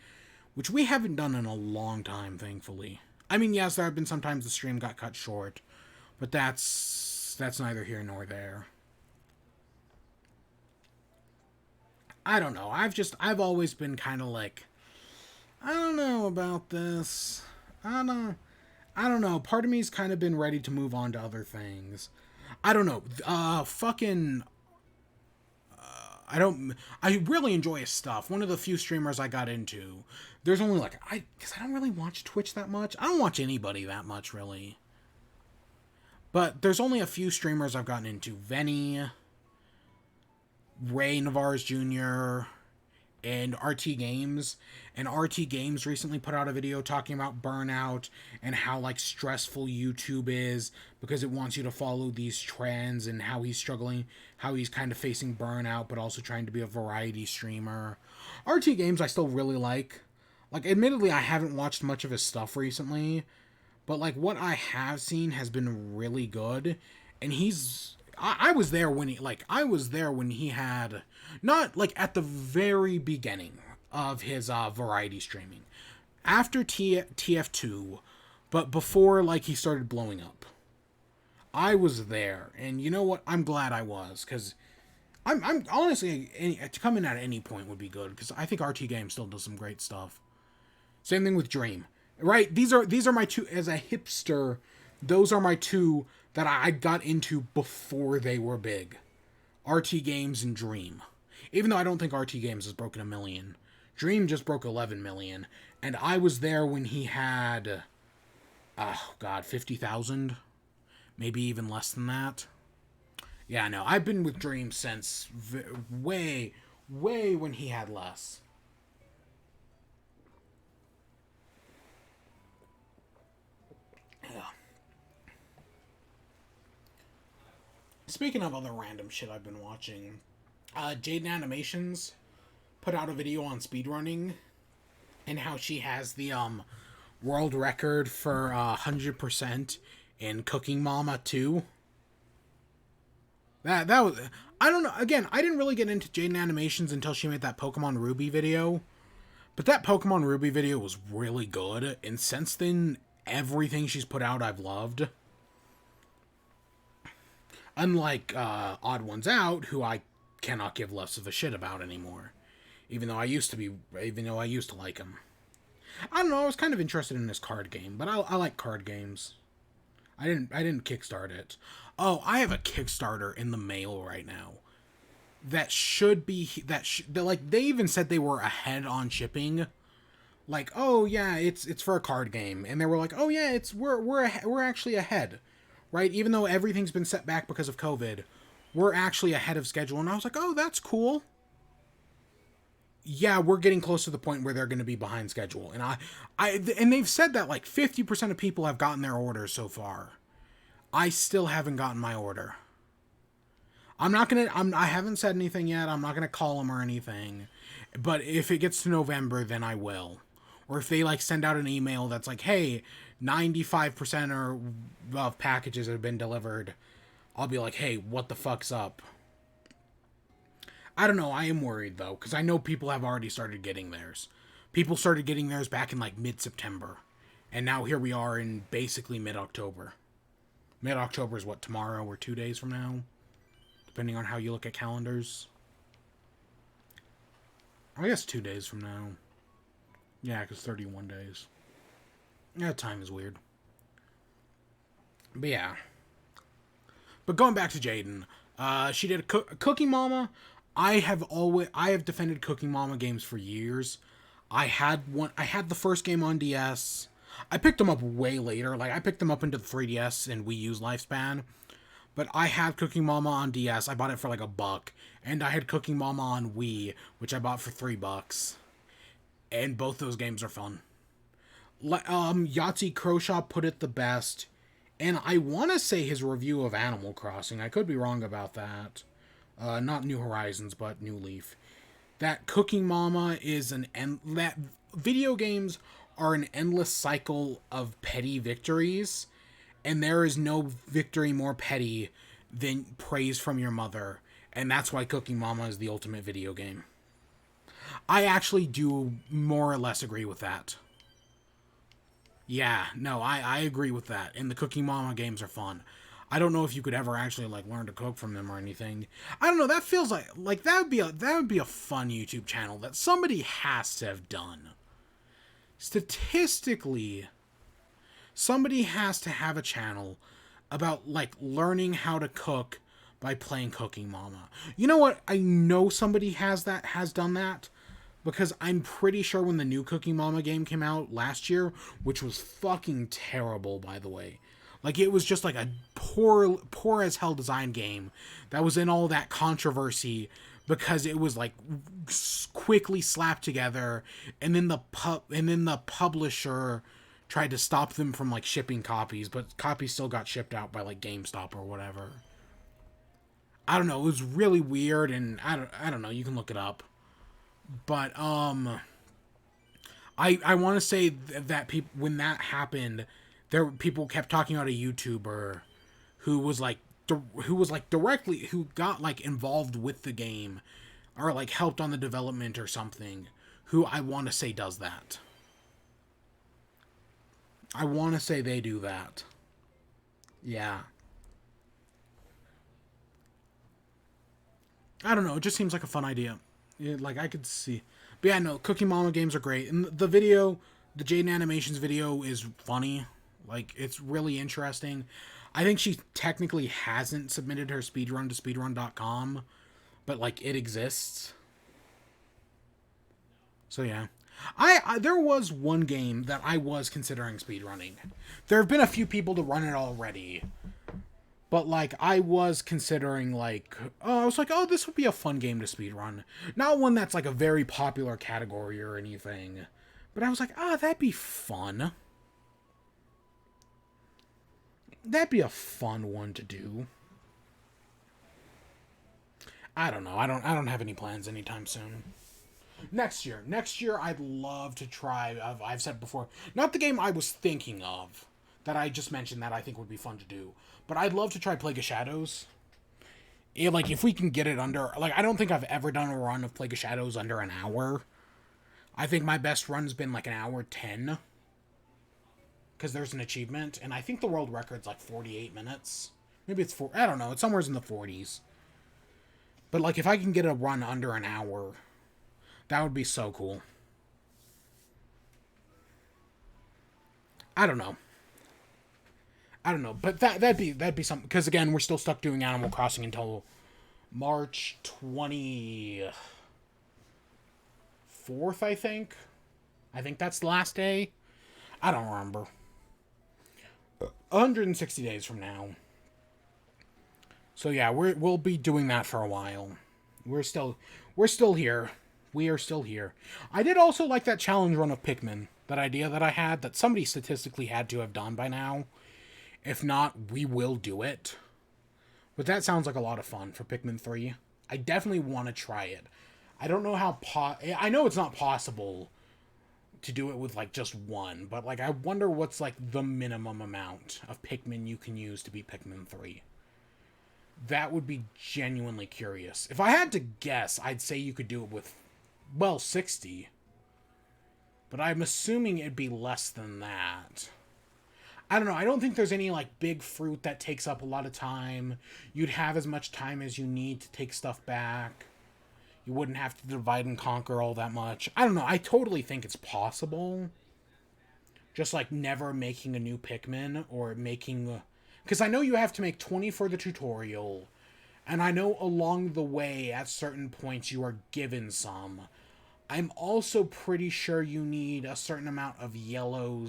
which we haven't done in a long time, thankfully. I mean, yes, there have been sometimes the stream got cut short, but that's neither here nor there. I don't know. I've always been kind of like, I don't know about this. I don't know. Part of me's kind of been ready to move on to other things. I don't know. I really enjoy his stuff. One of the few streamers I got into. There's only because I don't really watch Twitch that much. I don't watch anybody that much, really. But there's only a few streamers I've gotten into. Venny, Ray Navarez Jr., and RT Games. And RT Games recently put out a video talking about burnout and how like stressful YouTube is because it wants you to follow these trends, and how he's struggling, how he's kind of facing burnout but also trying to be a variety streamer. RT Games I still really like. Like, admittedly, I haven't watched much of his stuff recently, but like what I have seen has been really good. And I was there when he had, not like at the very beginning of his variety streaming, after TF2, but before like he started blowing up. I was there, and you know what? I'm glad I was, because I'm honestly, to come in at any point would be good, because I think RT Games still does some great stuff. Same thing with Dream, right? These are my two, as a hipster, those are my two that I got into before they were big. RT Games and Dream. Even though I don't think RT Games has broken 1 million. Dream just broke 11 million, and I was there when he had, oh god, 50,000, maybe even less than that. Yeah, no, I've been with Dream since way when he had less. Yeah. Speaking of other random shit I've been watching, Jaden Animations put out a video on speedrunning and how she has the world record for 100% in Cooking Mama 2. That was, I don't know, again, I didn't really get into Jaden Animations until she made that Pokemon Ruby video. But that Pokemon Ruby video was really good, and since then, everything she's put out I've loved. Unlike Odd Ones Out, who I cannot give less of a shit about anymore. Even though I used to like him. I don't know, I was kind of interested in this card game, but I like card games. I didn't kickstart it. Oh, I have a Kickstarter in the mail right now. That should be like they even said they were ahead on shipping. Like, oh yeah, it's for a card game, and they were like, oh yeah, we're actually ahead, right? Even though everything's been set back because of COVID, we're actually ahead of schedule. And I was like, oh, that's cool. Yeah, we're getting close to the point where they're going to be behind schedule, and and they've said that like 50% of people have gotten their orders so far. I still haven't gotten my order. I haven't said anything yet. I'm not gonna call them or anything, but if it gets to November, then I will. Or if they like send out an email that's like, hey, 95% of packages have been delivered, I'll be like, hey, what the fuck's up? I don't know. I am worried though, because I know people have already started getting theirs. People started getting theirs back in like mid-September, and now here we are in basically mid-October. Mid-October is what, tomorrow or 2 days from now? Depending on how you look at calendars. I guess 2 days from now. Yeah, because 31 days. Yeah, time is weird. But yeah. But going back to Jaden, she did a Cooking Mama. I have defended Cooking Mama games for years. I had the first game on DS. I picked them up way later. Like, I picked them up into the 3DS and Wii U's lifespan. But I had Cooking Mama on DS. I bought it for like $1. And I had Cooking Mama on Wii, which I bought for $3. And both those games are fun. Yahtzee Croshaw put it the best. And I want to say his review of Animal Crossing. I could be wrong about that. Not New Horizons, but New Leaf. That Cooking Mama is that video games are an endless cycle of petty victories. And there is no victory more petty than praise from your mother. And that's why Cooking Mama is the ultimate video game. I actually do more or less agree with that. Yeah, no, I agree with that. And the Cooking Mama games are fun. I don't know if you could ever actually like learn to cook from them or anything. I don't know, that feels like that would be a fun YouTube channel that somebody has to have done. Statistically, somebody has to have a channel about, like, learning how to cook by playing Cooking Mama. You know what? I know somebody has done that. Because I'm pretty sure when the new Cooking Mama game came out last year, which was fucking terrible, by the way. Like, it was just like a poor as hell design game that was in all that controversy because it was like quickly slapped together, and then the publisher tried to stop them from like shipping copies, but copies still got shipped out by like GameStop or whatever. I don't know, it was really weird, and I don't know, you can look it up. But I want to say that people, when that happened, people kept talking about a YouTuber who got like involved with the game or like helped on the development or something, who I want to say does that. I want to say they do that. Yeah. I don't know, it just seems like a fun idea. Yeah, like, I could see. But yeah, no, Cooking Mama games are great. And the Jaden Animations video is funny. Like, it's really interesting. I think she technically hasn't submitted her speedrun to speedrun.com, but, like, it exists. So yeah. There was one game that I was considering speedrunning. There have been a few people to run it already. But, like, I was considering, like, I was like, oh, this would be a fun game to speedrun. Not one that's, like, a very popular category or anything. But I was like, that'd be fun. That'd be a fun one to do. I don't know. I don't have any plans anytime soon. Next year, I'd love to try. I've said before, not the game I was thinking of that I just mentioned that I think would be fun to do, but I'd love to try Plague of Shadows. Like if we can get it under, like I don't think I've ever done a run of Plague of Shadows under an hour. I think my best run's been like an hour 10, because there's an achievement, and I think the world record's like 48 minutes. Maybe it's I don't know. It's somewhere in the 40s. But like if I can get a run under an hour, that would be so cool. I don't know, but that'd be something. Because again, we're still stuck doing Animal Crossing until March 24th, I think. I think that's the last day. I don't remember. 160 days from now. So yeah, we'll be doing that for a while. We're still here. We are still here. I did also like that challenge run of Pikmin. That idea that I had, that somebody statistically had to have done by now. If not, we will do it. But that sounds like a lot of fun for Pikmin 3. I definitely want to try it. I don't know how I know it's not possible to do it with, like, just one. But, like, I wonder what's, like, the minimum amount of Pikmin you can use to beat Pikmin 3. That would be genuinely curious. If I had to guess, I'd say you could do it with, well, 60. But I'm assuming it'd be less than that. I don't know. I don't think there's any, like, big fruit that takes up a lot of time. You'd have as much time as you need to take stuff back. You wouldn't have to divide and conquer all that much. I don't know. I totally think it's possible. Just, like, never making a new Pikmin or making... Because I know you have to make 20 for the tutorial. And I know along the way, at certain points, you are given some. I'm also pretty sure you need a certain amount of yellow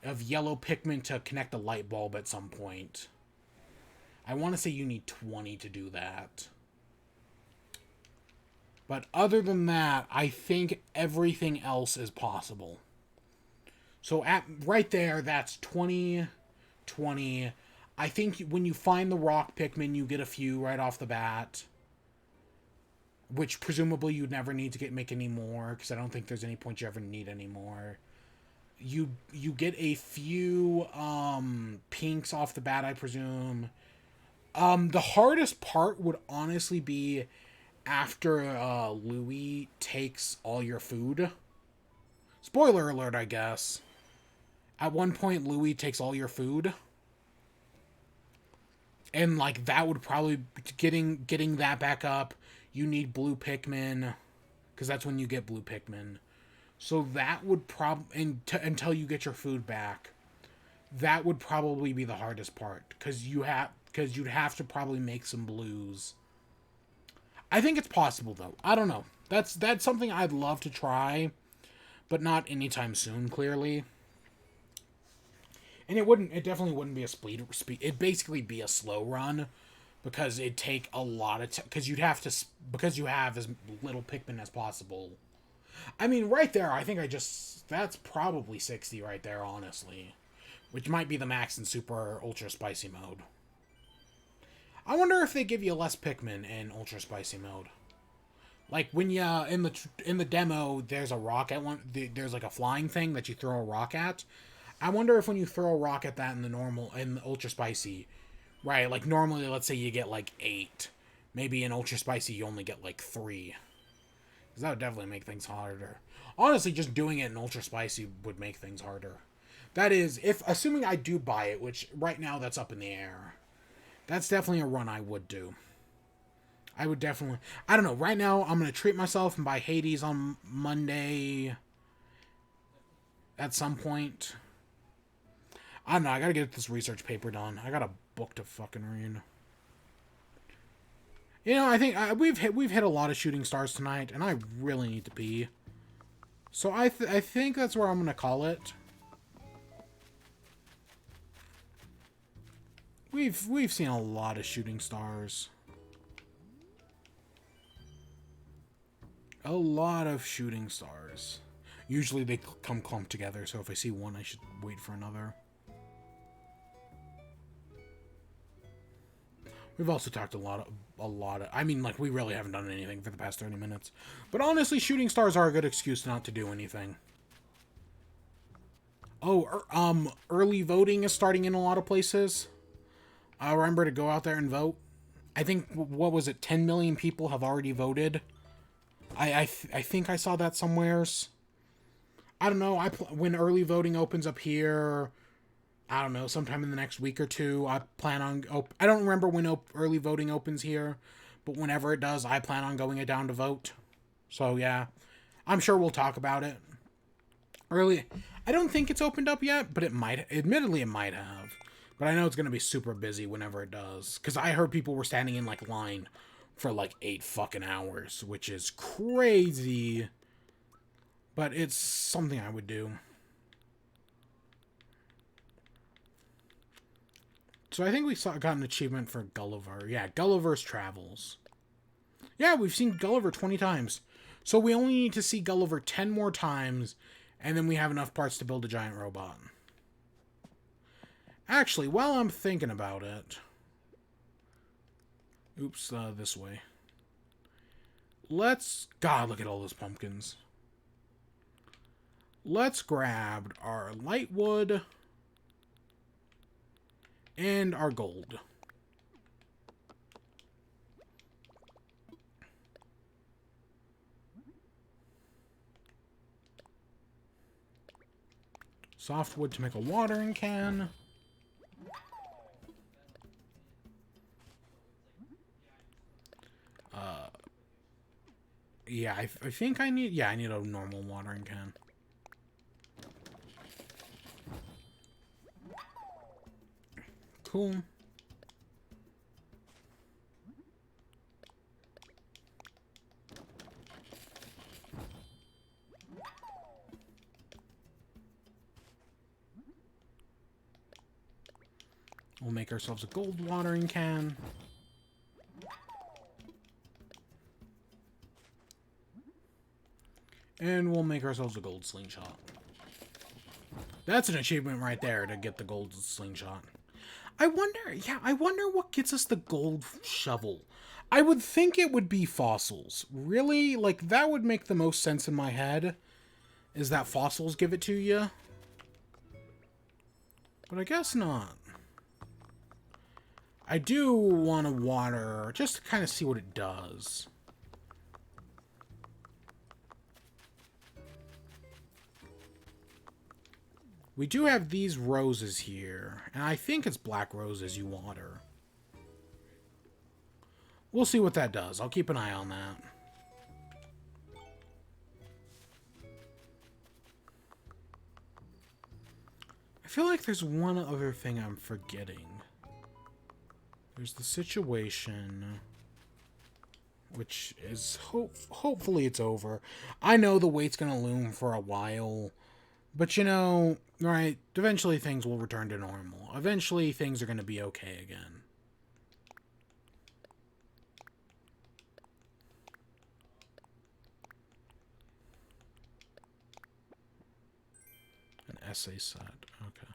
Pikmin to connect a light bulb at some point. I want to say you need 20 to do that. But other than that, I think everything else is possible. So right there, that's 20, 20. I think when you find the rock Pikmin, you get a few right off the bat. Which presumably you'd never need to make any more, because I don't think there's any point you ever need any more. You get a few pinks off the bat, I presume. The hardest part would honestly be after Louie takes all your food. Spoiler alert, I guess. At one point, Louie takes all your food. And, like, that would probably... Getting that back up, you need blue Pikmin. Because that's when you get blue Pikmin. So that would probably... Until you get your food back. That would probably be the hardest part. Because you'd have to probably make some blues. I think it's possible, though. I don't know. That's something I'd love to try. But not anytime soon, clearly. And it definitely wouldn't be a speed. It'd basically be a slow run. Because it'd take a lot of time. Because you have as little Pikmin as possible. I mean, right there, I think that's probably 60 right there, honestly. Which might be the max in Super Ultra Spicy mode. I wonder if they give you less Pikmin in Ultra Spicy mode. Like, when you, in the demo, there's a rock at there's like a flying thing that you throw a rock at. I wonder if when you throw a rock at that in the Ultra Spicy, right, like normally, let's say you get like 8. Maybe in Ultra Spicy you only get like 3. Because that would definitely make things harder. Honestly, just doing it in Ultra Spicy would make things harder. That is, assuming I do buy it, which right now that's up in the air. That's definitely a run I would do. I would definitely... I don't know. Right now, I'm going to treat myself and buy Hades on Monday. At some point. I don't know. I got to get this research paper done. I got a book to fucking read. You know, I think we've hit a lot of shooting stars tonight, and I really need to pee. So I think that's where I'm going to call it. We've seen a lot of shooting stars. A lot of shooting stars. Usually they come clumped together, so if I see one, I should wait for another. We've also talked a lot of, I mean, like, we really haven't done anything for the past 30 minutes. But honestly, shooting stars are a good excuse not to do anything. Oh, early voting is starting in a lot of places. Remember to go out there and vote. I think, what was it, 10 million people have already voted. I think I saw that somewheres. I don't know, when early voting opens up here, I don't know, sometime in the next week or two, I plan on... I don't remember when early voting opens here, but whenever it does, I plan on going down to vote. So, yeah. I'm sure we'll talk about it. I don't think it's opened up yet, but it might... Admittedly, it might have. But I know it's going to be super busy whenever it does. Because I heard people were standing in, like, line for, like, 8 fucking hours, which is crazy. But it's something I would do. So I think we got an achievement for Gulliver. Yeah, Gulliver's Travels. Yeah, we've seen Gulliver 20 times. So we only need to see Gulliver 10 more times, and then we have enough parts to build a giant robot. Actually, while I'm thinking about it... Oops, this way. God, look at all those pumpkins. Let's grab our light wood and our gold. Softwood to make a watering can. Yeah, I think I need... Yeah, I need a normal watering can. Cool. We'll make ourselves a gold watering can. And we'll make ourselves a gold slingshot. That's an achievement right there to get the gold slingshot. I wonder what gets us the gold shovel. I would think it would be fossils. Really? Like, that would make the most sense in my head. Is that fossils give it to you? But I guess not. I do want to water, just to kind of see what it does. We do have these roses here, and I think it's black roses you water. We'll see what that does. I'll keep an eye on that. I feel like there's one other thing I'm forgetting. There's the situation, which is hopefully it's over. I know the wait's gonna loom for a while, but you know, right, eventually things will return to normal. Eventually things are gonna be okay again. An essay set, okay.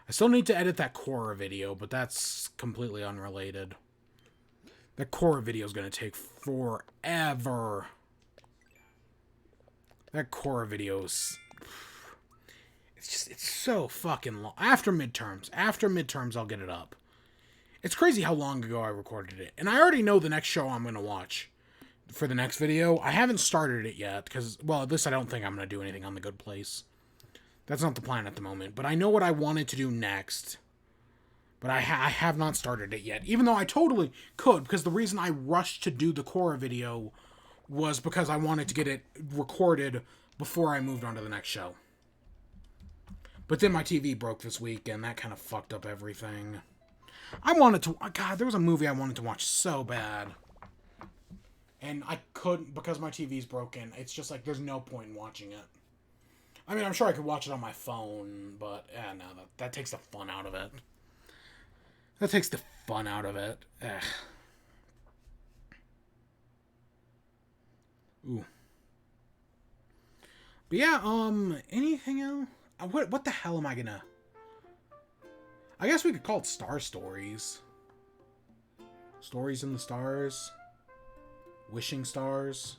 I still need to edit that Korra video, but that's completely unrelated. That Korra video is going to take forever. That Korra video is... It's so fucking long. After midterms, I'll get it up. It's crazy how long ago I recorded it. And I already know the next show I'm going to watch for the next video. I haven't started it yet, because, well, at least I don't think I'm going to do anything on The Good Place. That's not the plan at the moment, but I know what I wanted to do next. But I have not started it yet, even though I totally could, because the reason I rushed to do the Korra video was because I wanted to get it recorded before I moved on to the next show. But then my TV broke this week, and that kind of fucked up everything. I wanted to... God, there was a movie I wanted to watch so bad. and I couldn't because my TV's broken. It's just like there's no point in watching it. I mean, I'm sure I could watch it on my phone, but yeah, no, that takes the fun out of it. That takes the fun out of it. Ugh. Ooh. But yeah, anything else? What the hell am I gonna... I guess we could call it Star Stories. Stories in the Stars. Wishing Stars.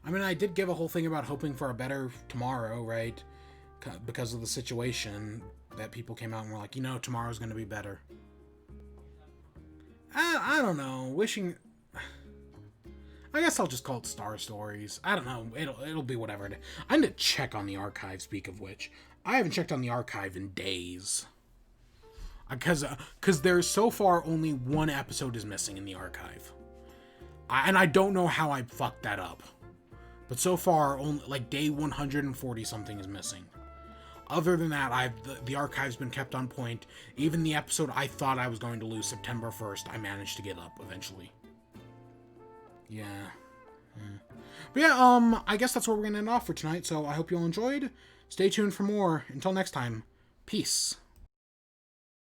I mean, I did give a whole thing about hoping for a better tomorrow, right? Because of the situation that people came out and were like, you know, tomorrow's gonna be better. I don't know. Wishing... I guess I'll just call it Star Stories. I don't know. It'll be whatever. I need to check on the archive, speak of which. I haven't checked on the archive in days. Because there's so far only one episode is missing in the archive. And I don't know how I fucked that up. But so far, only like day 140 something is missing. Other than that, the archive's been kept on point. Even the episode I thought I was going to lose September 1st, I managed to get up eventually. Yeah. But yeah, I guess that's where we're going to end off for tonight, so I hope you all enjoyed. Stay tuned for more. Until next time, peace.